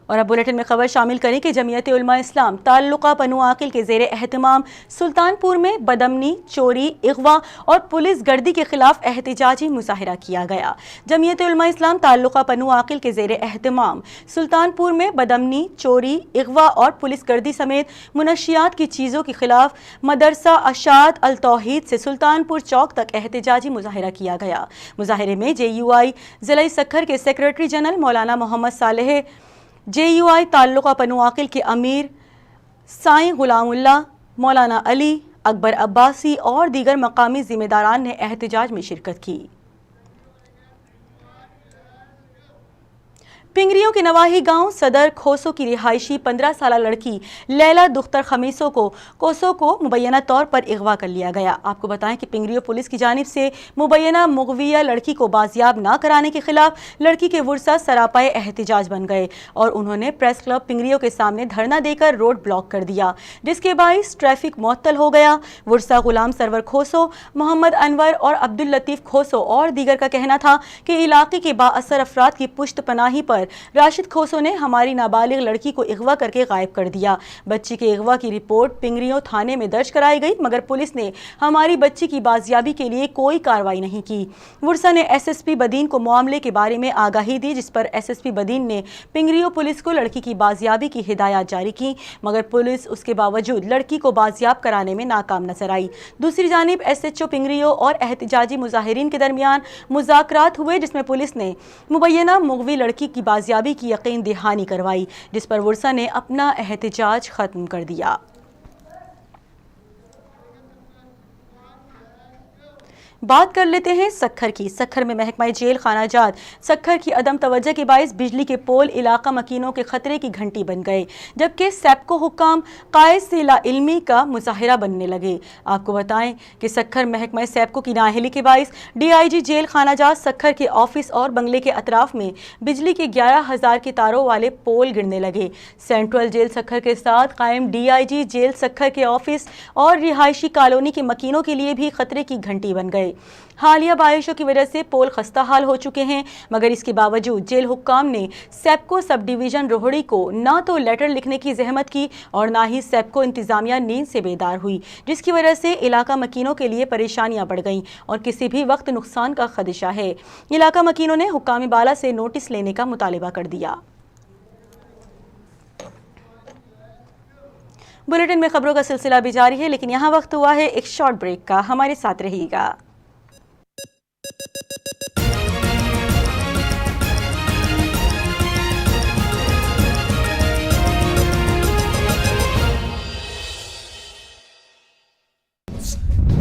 और अब बुलेटिन में खबर शामिल करें कि जमीयत उलमा इस्लाम ताल्लुका पनु आकिल के ज़ेरे एहतमाम सुल्तानपुर में बदमनी, चोरी, इग़वा और पुलिस गर्दी के खिलाफ एहतिजाजी मुजाहिरा किया गया। जमीयत उलमा इस्लाम ताल्लुका पनु आकिल के ज़ेरे एहतमाम सुल्तानपुर में बदमनी, चोरी, इग़वा और पुलिस गर्दी समेत मुनशियात की चीज़ों के खिलाफ मदरसा अशात अल तौहीद से सुल्तानपुर चौक तक एहतिजाजी मुजाहिरा किया गया। मुजाहिरे में JUI ज़िला सक्खर के सेक्रेटरी जनरल मौलाना मोहम्मद सालेह, JUI ताल्लुका पनु आकिल के अमीर साईं गुलामुल्लाह, मौलाना अली, अकबर अब्बासी और दीगर मकामी जिम्मेदारान ने एहतिजाज में शिरकत की। पिंगरियों के नवाही गांव सदर खोसो की रिहायशी 15 साल लड़की लैला दुख्तर खमीसो को कोसो को मुबैना तौर पर अगवा कर लिया गया। आपको बताएं कि पिंगरियों पुलिस की जानिब से मुबैना मुगविया लड़की को बाजियाब ना कराने के खिलाफ लड़की के वर्सा सरापाए एहतिजाज बन गए और उन्होंने प्रेस क्लब पिंगरियों के सामने धरना देकर रोड ब्लॉक कर दिया, जिसके बाइस ट्रैफिक मुअत्तल हो गया। वर्सा गुलाम सरवर खोसो, मोहम्मद अनवर और अब्दुल लतीफ़ खोसो और दीगर का कहना था कि इलाके के बाअसर अफराद की पुश्त पनाही पर राशिद खोसो ने हमारी नाबालिग लड़की को अगवा करके गायब कर दिया। बच्ची के अगवा की रिपोर्ट पिंगरियों थाने में दर्ज कराई गई, मगर पुलिस ने हमारी बच्ची की बाजियाबी के लिए कोई कार्रवाई नहीं की। वर्सा ने SSP बदीन को मामले के बारे में आगाही दी, जिस पर SSP बदीन ने पिंगरियों पुलिस को लड़की की बाजियाबी की हिदायत जारी की, मगर पुलिस उसके बावजूद लड़की को बाजियाब कराने में नाकाम नजर आई। दूसरी जानिब SHO पिंगरियों और एहतिजाजी मुजाहिरीन के दरमियान मुज़ाकरात हुए, जिसमें पुलिस ने मुबैना मुगवी लड़की की बाजियाबी की यकीन दहानी करवाई, जिस पर वर्सा ने अपना एहतिजाज खत्म कर दिया। बात कर लेते हैं सक्खर की। सक्खर में महकमा जेल खानाजात सक्खर की अदम तवज्जो के बाइस बिजली के पोल इलाका मकीनों के खतरे की घंटी बन गए, जबकि सैपको हुक्काम कायद से लाइल्मी का मुजाहिरा बनने लगे। आपको बताएं कि सक्खर महकमा सैपको की नाअहली के बाइस DIG जेल खानाजात सक्खर के ऑफिस और बंगले के अतराफ में बिजली के 11,000 के तारों वाले पोल गिरने लगे। सेंट्रल जेल सक्खर के साथ कायम DIG जेल सक्खर के ऑफिस और रिहायशी कॉलोनी के मकीनों के लिए भी खतरे की घंटी बन गए। हालिया बारिशों की वजह से पोल खस्ता हाल हो चुके हैं, मगर इसके बावजूद जेल हुक्काम ने सैपको सब डिवीज़न रोहड़ी को ना तो लेटर लिखने की जहमत की और ना ही सैपको इंतजामिया नींद से बेदार हुई, जिसकी वजह से इलाका मकीनों के लिए परेशानियां बढ़ गईं और किसी भी वक्त नुकसान का खदशा है। इलाका मकीनों ने हुक्काम बाला से नोटिस लेने का मुतालिबा कर दिया। बुलेटिन में खबरों का सिलसिला भी जारी है, लेकिन यहाँ वक्त हुआ है एक शॉर्ट ब्रेक का। हमारे साथ रहिएगा।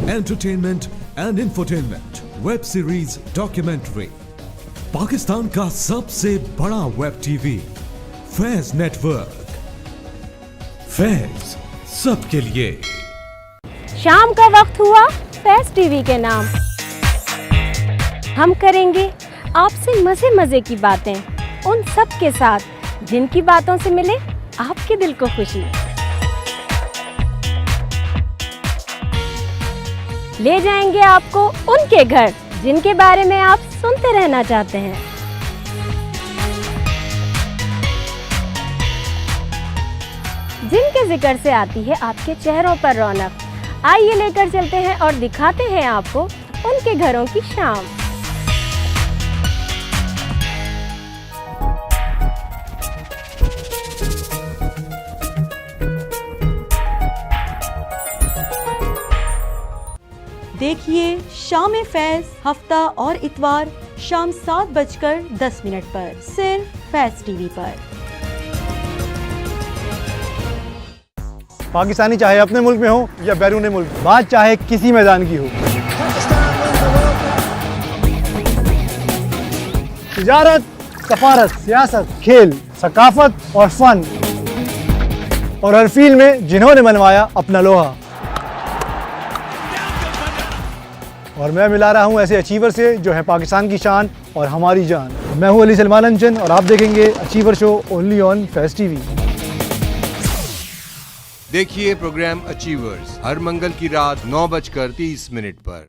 Entertainment and infotainment, web series, documentary. Pakistan का सबसे बड़ा web TV Faiz network. Faiz सबके लिए। शाम का वक्त हुआ फैज टीवी के नाम। हम करेंगे आपसे मजे मजे की बातें उन सब के साथ जिनकी बातों से मिले आपके दिल को खुशी। ले जाएंगे आपको उनके घर जिनके बारे में आप सुनते रहना चाहते हैं। जिनके जिक्र से आती है आपके चेहरों पर रौनक। आइए लेकर चलते हैं और दिखाते हैं आपको उनके घरों की शाम। देखिए शाम फैज हफ्ता और इतवार शाम 7:10 पर सिर्फ फैज टीवी पर। पाकिस्तानी चाहे अपने मुल्क में हो या बैरून मुल्क, बात चाहे किसी मैदान की हो, तिजारत, सफारत, सियासत, खेल, सकाफत और फन, और हर फील्ड में जिन्होंने मनवाया अपना लोहा। और मैं मिला रहा हूं ऐसे अचीवर से जो है पाकिस्तान की शान और हमारी जान। मैं हूं अली सलमान अंजन और आप देखेंगे achiever show only on Faiz TV. देखिए प्रोग्राम अचीवर्स हर मंगल की रात 9:30 पर।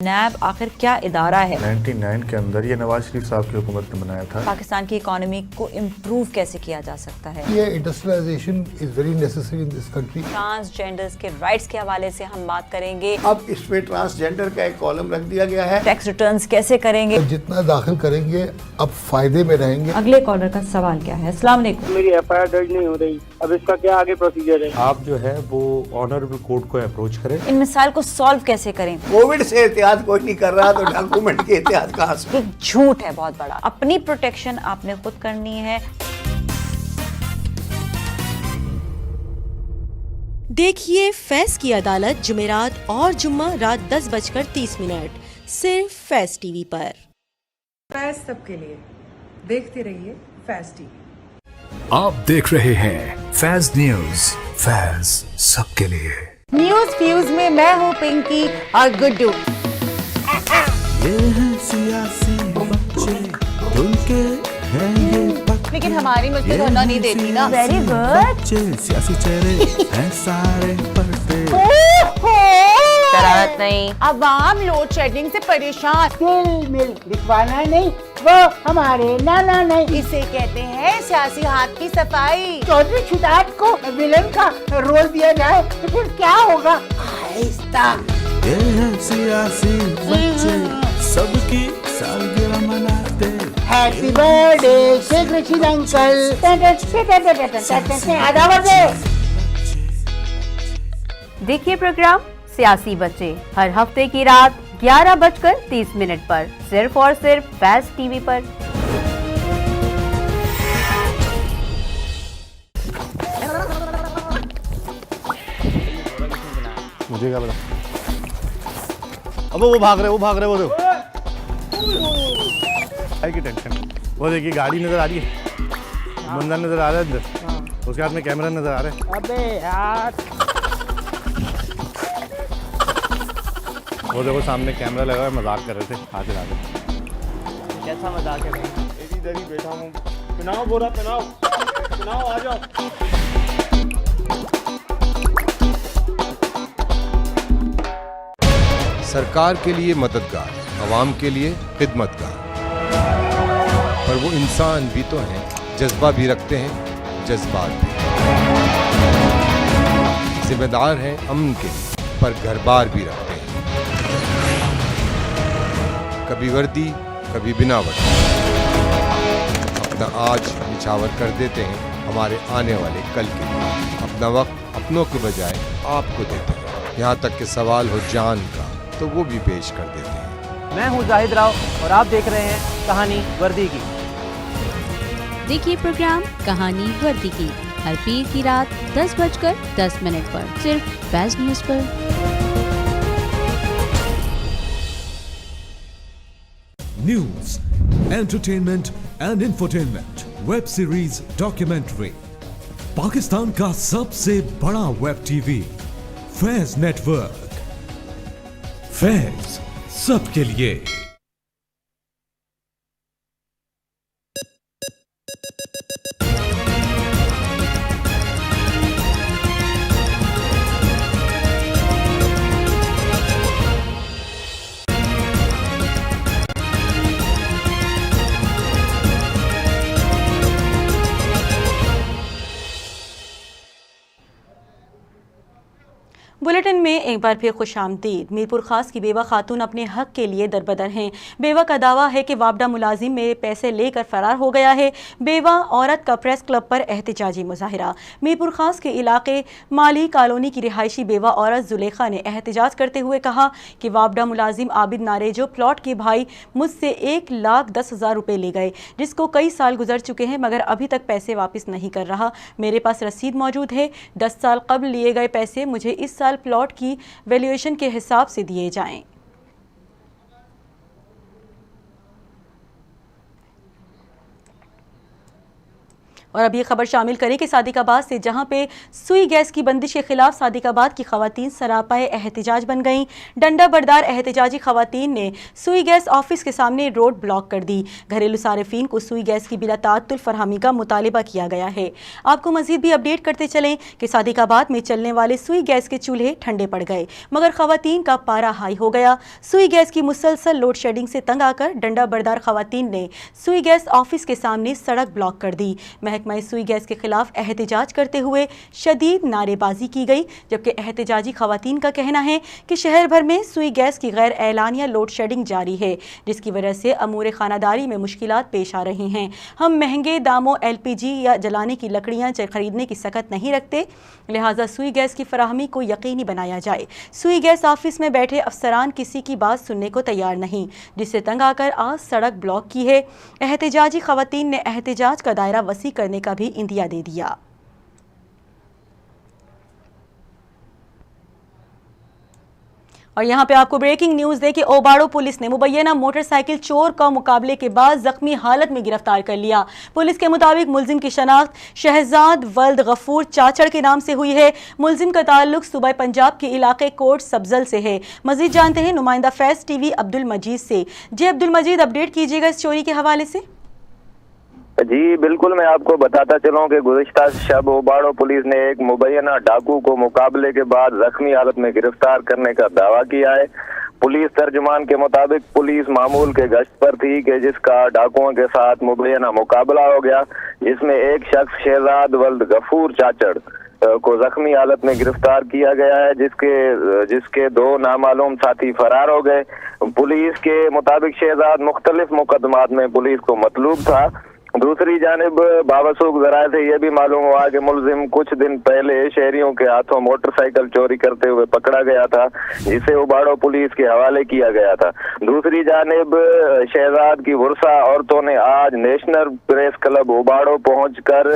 नैब आखिर क्या इदारा है? 99 के अंदर ये नवाज शरीफ साहब की हुकूमत ने बनाया था। पाकिस्तान की इकोनॉमी को इम्प्रूव कैसे किया जा सकता है? ये industrialization is very necessary in this country. Transgenders के राइट्स के हवाले से हम बात करेंगे। अब इसमें ट्रांसजेंडर का एक कॉलम रख दिया गया है। टैक्स रिटर्न्स कैसे करेंगे? जितना दाखिल करेंगे अब फायदे में रहेंगे। अगले कॉलर का सवाल क्या है? अस्सलाम वालेकुम। मेरी एफआईआर दर्ज नहीं हो रही, अब इसका क्या आगे प्रोसीजर है? आप जो है वो ऑनरेबल कोर्ट को अप्रोच करें। इन मिसाइल को सॉल्व कैसे करें? कोविड से एहतियात कोई नहीं कर रहा तो डॉक्यूमेंट के एहतियात कहाँ से? झूठ है बहुत बड़ा। अपनी प्रोटेक्शन आपने खुद करनी है। देखिए फैज की अदालत जुमेरात और जुम्मा रात 10:30 सिर्फ फैज टीवी पर। फैज सबके लिए, देखते रहिए फैज टीवी। आप देख रहे हैं फैज न्यूज, फैज सबके लिए। न्यूज फ्यूज में मैं हूँ पिंकी और गुड्डू। ये हैं सियासी बच्चे, धुल के हैं ये बच्चे, लेकिन हमारी मुझ पर धरना नहीं देती ना। Very good. सियासी चेहरे हैं सारे पर्दे। शरारत नहीं। अवाम लोड शेडिंग से परेशान। मिल्क लिखवाना नहीं, वो हमारे नाना नहीं। इसे कहते हैं सियासी हाथ की सफाई। चौधरी छुटाट को विलन का रोल दिया जाए तो फिर क्या होगा? आहिस्ता। ये हैं सियासी बच्चे, सबकी सालगिरह मनाते। Happy birthday Sheikh Rashid uncle. देखिए प्रोग्राम सियासी बच्चे हर हफ्ते की रात 11:30 पर सिर्फ और सिर्फ फैज टीवी पर। मुझे क्या पता। अब वो भाग रहे वो देखो। काय की टेंशन। वो देखिए गाड़ी नजर आ रही है, बंदा नजर आ रहा है अंदर, उसके हाथ में कैमरा नजर आ रहा है। अबे यार, वो देखो सामने कैमरा लगा है, मजाक कर रहे थे आते आते। कैसा मजाक है भाई? इधर ही बैठा हूँ। पहनाओ बोरा, पहनाओ आ जाओ। सरकार के लिए मददगार, आवाम के लिए खिदमतगार, पर वो इंसान भी तो हैं, जज्बा भी रखते हैं, जज्बात भी। जिम्मेदार हैं अमन के लिए, पर घर-बार भी रखते हैं। कभी वर्दी, कभी बिना वर्दी, अपना आज निछावर कर देते हैं हमारे आने वाले कल के लिए। अपना वक्त अपनों के बजाय आपको देते हैं। यहाँ तक कि सवाल हो जान का तो वो भी पेश कर देते हैं। मैं हूँ जाहिद राव और आप देख रहे हैं कहानी वर्दी की। देखिए प्रोग्राम कहानी वर्दी की हर पीर की रात 10:10 पर सिर्फ फैज न्यूज पर। News, entertainment and infotainment, web series, documentary, Pakistan का सबसे बड़ा web TV Faiz network. Faiz सबके लिए। बुलेटिन में एक बार फिर खुशामदीद। मीरपुर खास की बेवा खातून अपने हक के लिए दरबदर हैं। बेवा का दावा है कि वापडा मुलाजिम मेरे पैसे लेकर फरार हो गया है। बेवा औरत का प्रेस क्लब पर एहतजाजी मुजाहिरा। मीरपुर खास के इलाके माली कॉलोनी की रिहायशी बेवा औरत जुलेखा ने एहतजाज करते हुए कहा कि वापडा मुलाजिम आबिद नारेजो प्लॉट के भाई मुझसे 1,10,000 रुपये ले गए, जिसको कई साल गुजर चुके हैं मगर अभी तक पैसे वापस नहीं कर रहा। मेरे पास रसीद मौजूद है। 10 साल कबल लिए गए पैसे मुझे इस साल प्लॉट की वैल्यूएशन के हिसाब से दिए जाएं। और अब ये खबर शामिल करें कि सादिकाबाद से जहां पे सुई गैस की बंदिश के खिलाफ सादिकाबाद की खवातीन सरापाए एहतजाज बन गईं। डंडा बरदार एहतजाजी खवातीन ने सुई गैस ऑफिस के सामने रोड ब्लॉक कर दी। घरेलू सारिफीन को सुई गैस की बिला ताअत्तुल फरहमी का मुतालिबा किया गया है। आपको मजीद भी अपडेट करते चलें कि सादिकाबाद में चलने वाले सुई गैस के चूल्हे ठंडे पड़ गए मगर खवातीन का पारा हाई हो गया। सुई गैस की मुसलसल लोड शेडिंग से तंग आकर डंडा बरदार खवातीन ने सुई गैस ऑफिस के सामने सड़क ब्लॉक कर दी। महकमा सुई गैस के खिलाफ एहतजाज करते हुए शदीद नारेबाजी की गई, जबकि एहतजाजी खवातीन का कहना है कि शहर भर में सुई गैस की गैर एलानिया लोड शेडिंग जारी है, जिसकी वजह से अमूर खानादारी में मुश्किलात पेश आ रही हैं। हम महंगे दामों LPG या जलाने की लकड़ियां खरीदने की सकत नहीं रखते, लिहाजा सुई गैस की फराहमी को यकीनी बनाया जाए। सुई गैस ऑफिस में बैठे अफसरान किसी की बात सुनने को तैयार नहीं, जिससे तंग आकर आज सड़क ब्लॉक की है। एहतजाजी खवातीन ने एहतजाज का दायरा वसी करने का भी इंदिया दे दिया। और यहाँ पे आपको ब्रेकिंग न्यूज दे कि ओबाड़ो पुलिस ने मुबैना मोटरसाइकिल चोर का मुकाबले के बाद जख्मी हालत में गिरफ्तार कर लिया। पुलिस के मुताबिक मुलजिम की शनाख्त शहजाद वल्द गफूर चाचड़ के नाम से हुई है। मुलजिम का ताल्लुक सूबा पंजाब के इलाके कोट सब्जल से है। मजीद जानते हैं नुमाइंदा फैज TV अब्दुल मजीद से। जी अब्दुल मजीद, अपडेट कीजिएगा इस चोरी के हवाले से। जी बिल्कुल, मैं आपको बताता चलूं कि गुज़िश्ता शब ओबाड़ो पुलिस ने एक मुबैना डाकू को मुकाबले के बाद जख्मी हालत में गिरफ्तार करने का दावा किया है। पुलिस तर्जुमान के मुताबिक पुलिस मामूल के गश्त पर थी कि जिसका डाकुओं के साथ मुबैना मुकाबला हो गया, जिसमें एक शख्स शहजाद वल्द गफूर चाचड़ को जख्मी हालत में गिरफ्तार किया गया है, जिसके 2 नामालूम साथी फरार हो गए। पुलिस के मुताबिक शहजाद मुख्तलिफ मुकदमात में पुलिस को मतलूब था। दूसरी जानिब बावसूख ज़राए से यह भी मालूम हुआ कि मुलजिम कुछ दिन पहले शहरियों के हाथों मोटरसाइकिल चोरी करते हुए पकड़ा गया था, जिसे ओबाड़ो पुलिस के हवाले किया गया था। दूसरी जानिब शहजाद की वर्षा औरतों ने आज नेशनल प्रेस क्लब ओबाड़ो पहुंचकर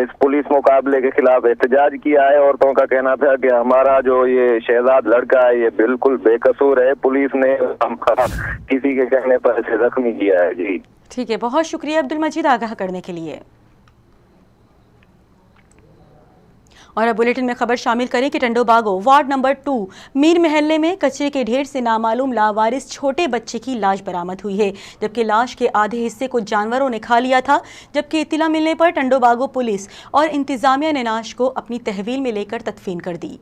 इस पुलिस मुकाबले के खिलाफ एहतजाज किया है। औरतों का कहना था कि हमारा जो ये शहजाद लड़का है ये बिल्कुल बेकसूर है, पुलिस ने किसी के कहने पर इसे जख्मी किया है। जी ठीक है, बहुत शुक्रिया अब्दुल मजीद आगाह करने के लिए। और अब बुलेटिन में खबर शामिल करें कि टंडोबागो वार्ड नंबर 2 मीर महल्ले में कचरे के ढेर से नामालूम लावारिस छोटे बच्चे की लाश बरामद हुई है, जबकि लाश के आधे हिस्से को जानवरों ने खा लिया था। जबकि इत्तला मिलने पर टंडोबागो पुलिस और इंतजामिया ने लाश को अपनी तहवील में लेकर तदफीन कर दी।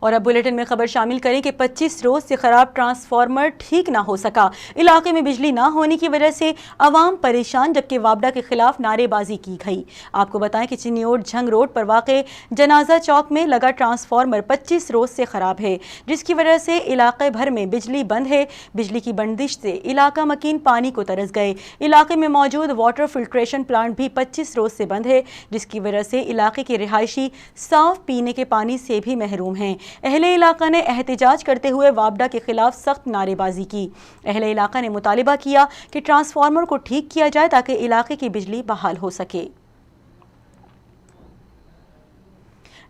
और अब बुलेटिन में खबर शामिल करें कि 25 रोज से खराब ट्रांसफार्मर ठीक ना हो सका। इलाके में बिजली ना होने की वजह से आवाम परेशान, जबकि वापडा के खिलाफ नारेबाजी की गई। आपको बताएं कि चिन्योट झंग रोड पर वाक़े जनाजा चौक में लगा ट्रांसफार्मर 25 रोज से खराब है, जिसकी वजह से इलाके भर में बिजली बंद है। बिजली की बंदिश से इलाका मकीन पानी को तरस गए। इलाके में मौजूद वाटर फिल्ट्रेशन प्लांट भी 25 रोज से बंद है, जिसकी वजह से इलाके के रिहायशी साफ पीने के पानी से भी महरूम हैं। अहले इलाका ने एहतजाज करते हुए वापडा के खिलाफ सख्त नारेबाजी की। अहले इलाका ने मुतालिबा किया कि ट्रांसफार्मर को ठीक किया जाए ताकि इलाके की बिजली बहाल हो सके।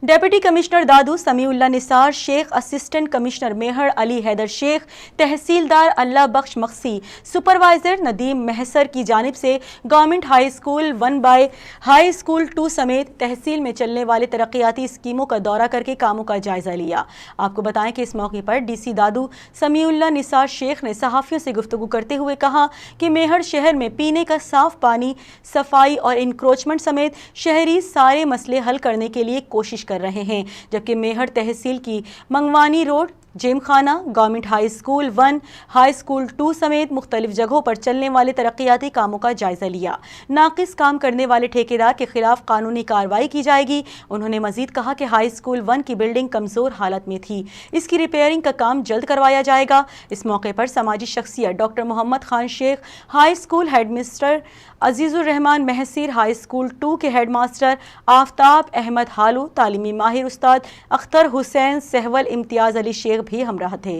Deputy commissioner Dadu Samiullah Nisar Sheikh, assistant commissioner Mehar Ali Haider Sheikh, tehsildar Allah Bakhsh Maksi, supervisor Nadeem Mahsar की जानिब से government high school 1 by high school 2 समेत तहसील में चलने वाले तरक्याती स्कीमों का दौरा करके कामों का जायजा लिया। आपको बताएं कि इस मौके पर DC दादू समीउल्लाह निसार शेख ने सहाफ़ियों से गुफ्तगू करते हुए कहा कि मेहर शहर में पीने का साफ पानी, सफाई और इंक्रोचमेंट समेत शहरी सारे मसले हल करने के लिए कोशिश कर रहे हैं, जबकि मेहर तहसील की मंगवानी रोड, जेम खाना, government high school 1, high school 2 समेत मुख्तलिफ जगहों पर चलने वाले तरक्याती कामों का जायजा लिया। नाकिस काम करने वाले ठेकेदार के खिलाफ कानूनी कार्रवाई की जाएगी। उन्होंने मजीद कहा कि हाई स्कूल 1 की बिल्डिंग कमजोर हालत में थी, इसकी रिपेयरिंग का काम जल्द करवाया जाएगा। इस मौके पर समाजी शख्सियत doctor Mohammad Khan Sheikh, high school headmaster Azizur Rahman Mahsir, high school 2 के हेडमास्टर आफ्ताब अहमद हालू, तालीमी माहिर उस्ताद अख्तर हुसैन सहवल, इम्तियाज अली शेख भी हमराह थे।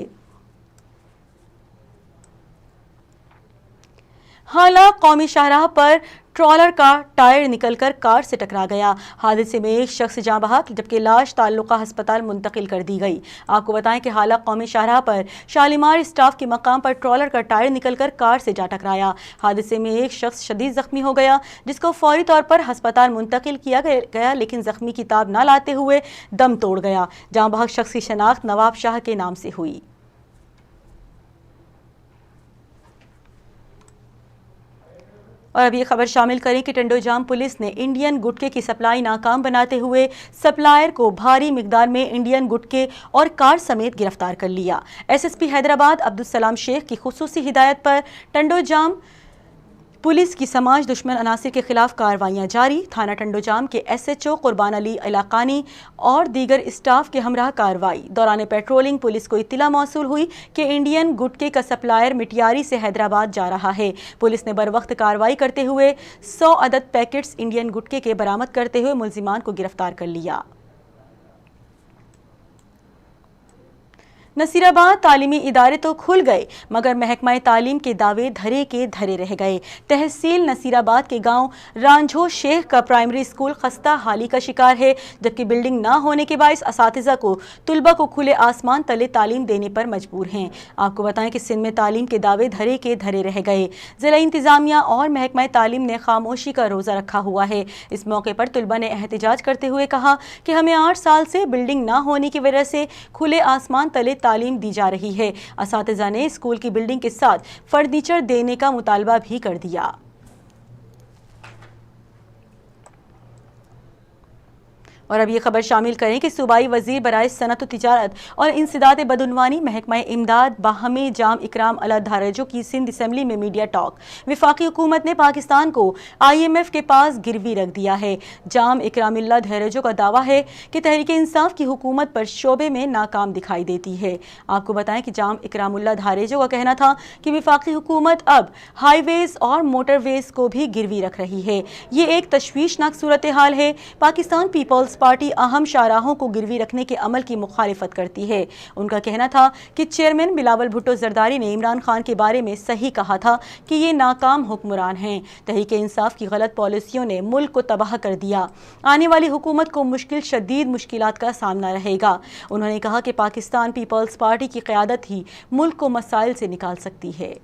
हाला कौमी शाहराह पर ट्रॉलर का टायर निकलकर कार से टकरा गया। हादसे में एक शख्स जाँ बहक जबकि लाश ताल्लुका अस्पताल मुंतकिल कर दी गई। आपको बताएं कि हाला कौमी शाहराह पर शालीमार स्टाफ के मकाम पर ट्रॉलर का टायर निकलकर कार से जा टकराया। हादसे में एक शख्स शदीद जख्मी हो गया, जिसको फौरी तौर पर अस्पताल मुंतकिल किया गया, लेकिन जख्मी की ताब न लाते हुए दम तोड़ गया। जाँ बहक शख्स की शनाख्त नवाब शाह के नाम से हुई। और अब ये खबर शामिल करें कि टंडोजाम पुलिस ने इंडियन गुटके की सप्लाई नाकाम बनाते हुए सप्लायर को भारी मिकदार में इंडियन गुटके और कार समेत गिरफ्तार कर लिया। एसएसपी हैदराबाद अब्दुल सलाम शेख की खुसूसी हिदायत पर टंडोजाम पुलिस की समाज दुश्मन अनासिर के खिलाफ कार्रवाइयां जारी। थाना टंडोजाम के एसएचओ कुर्बान अली इलाकानी और दीगर स्टाफ के हमरा कार्रवाई दौरान पेट्रोलिंग पुलिस को इत्तला मौसूल हुई कि इंडियन गुटके का सप्लायर मिटियारी से हैदराबाद जा रहा है। पुलिस ने बरवक्त कार्रवाई करते हुए 100 अदद पैकेट्स इंडियन गुटके के बरामद करते हुए मुलजिमान को गिरफ्तार कर लिया। नसीराबाद तालीमी इदारे तो खुल गए, मगर महकमा तालीम के दावे धरे के धरे रह गए। तहसील नसीराबाद के गांव रांझो शेख का प्राइमरी स्कूल खस्ता हाली का शिकार है, जबकि बिल्डिंग ना होने के बायस असातिज़ा को तुलबा को खुले आसमान तले तालीम देने पर मजबूर हैं। आपको बताएं कि सिंध में तालीम के दावे धरे के धरे रह गए। ज़िला इंतज़ामिया और महकमा तालीम ने खामोशी का रोज़ा रखा हुआ है। इस मौके पर तुलबा ने एहतजाज करते हुए कहा कि हमें 8 साल से बिल्डिंग ना होने की वजह से खुले आसमान तले तालीम दी जा रही है। असातिज़ा ने स्कूल की बिल्डिंग के साथ फर्नीचर देने का मुतालबा भी कर दिया। और अब ये खबर शामिल करें कि सूबाई वजीर बराए सनत तिजारत और इंसदाद बदउनवानी महकमा इमदाद बाहमी जाम इकराम अला धारेजो की सिंध असम्बली में मीडिया टॉक। विफाकी हुकूमत ने पाकिस्तान को IMF के पास गिरवी रख दिया है। जाम इकरामुल्लाह धारेजो का दावा है कि तहरीक इंसाफ की हुकूमत पर शोबे में नाकाम दिखाई देती है। आपको बताएं कि जाम इकरामुल्लाह धारेजो का कहना था कि विफाकी हुकूमत अब हाईवेज और मोटरवेज को भी गिरवी रख रही है। ये एक तशवीशनाक सूरत हाल है। पाकिस्तान पीपल्स पार्टी अहम शाहराहों को गिरवी रखने के अमल की मुखालिफत करती है। उनका कहना था कि चेयरमैन बिलावल भुट्टो जरदारी ने इमरान खान के बारे में सही कहा था कि ये नाकाम हुक्मरान हैं। तहरीक इंसाफ की गलत पॉलिसियों ने मुल्क को तबाह कर दिया। आने वाली हुकूमत को शदीद मुश्किलात का सामना रहेगा। उन्होंने कहा कि पाकिस्तान पीपल्स पार्टी की क़यादत ही मुल्क को मसाइल से निकाल सकती है।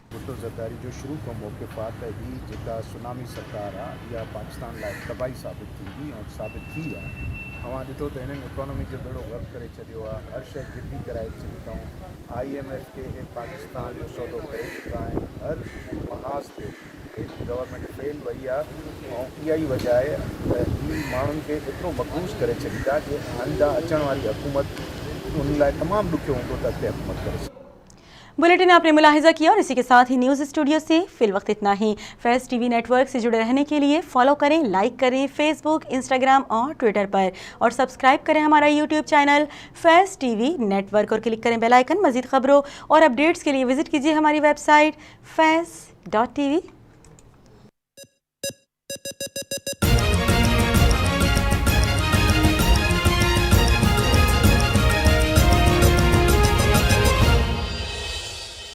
भुट्टो ज़रदारी जो शुरू खां मौक़िफ़ात ही जेका सुनामी सरकार आहे इहा पाकिस्तान लाइ तबाही साबित थींदी और साबित थी आहे। तव्हां ॾिठो त हिननि इकोनॉमी जो बेड़ो गर्क करे छॾियो आहे, हर शइ गिरवी कराए छॾी अथऊं। IMF के पाकिस्तान जो सौदो करे चुका आहिनि। हर महाज़ ते गवर्नमेंट फेल वई आहे ऐं इहा ई वजह आहे त ही माण्हुनि खे एतिरो मक़बूज़ करे छॾी आहे कि आईंदा अचण वारी हुकूमत उन लाइ तमामु ॾुखियो हूंदो त अॻिते हुकूमत करे सघे। बुलेटिन आपने मुलाहिजा किया और इसी के साथ ही न्यूज़ स्टूडियो से फिल वक्त इतना ही। फैज़ TV नेटवर्क से जुड़े रहने के लिए फॉलो करें, लाइक करें फेसबुक, इंस्टाग्राम और ट्विटर पर, और सब्सक्राइब करें हमारा यूट्यूब चैनल फैज़ TV नेटवर्क और क्लिक करें बेल आइकन। मज़ीद खबरों और अपडेट्स के लिए विजिट कीजिए हमारी वेबसाइट faiz.tv।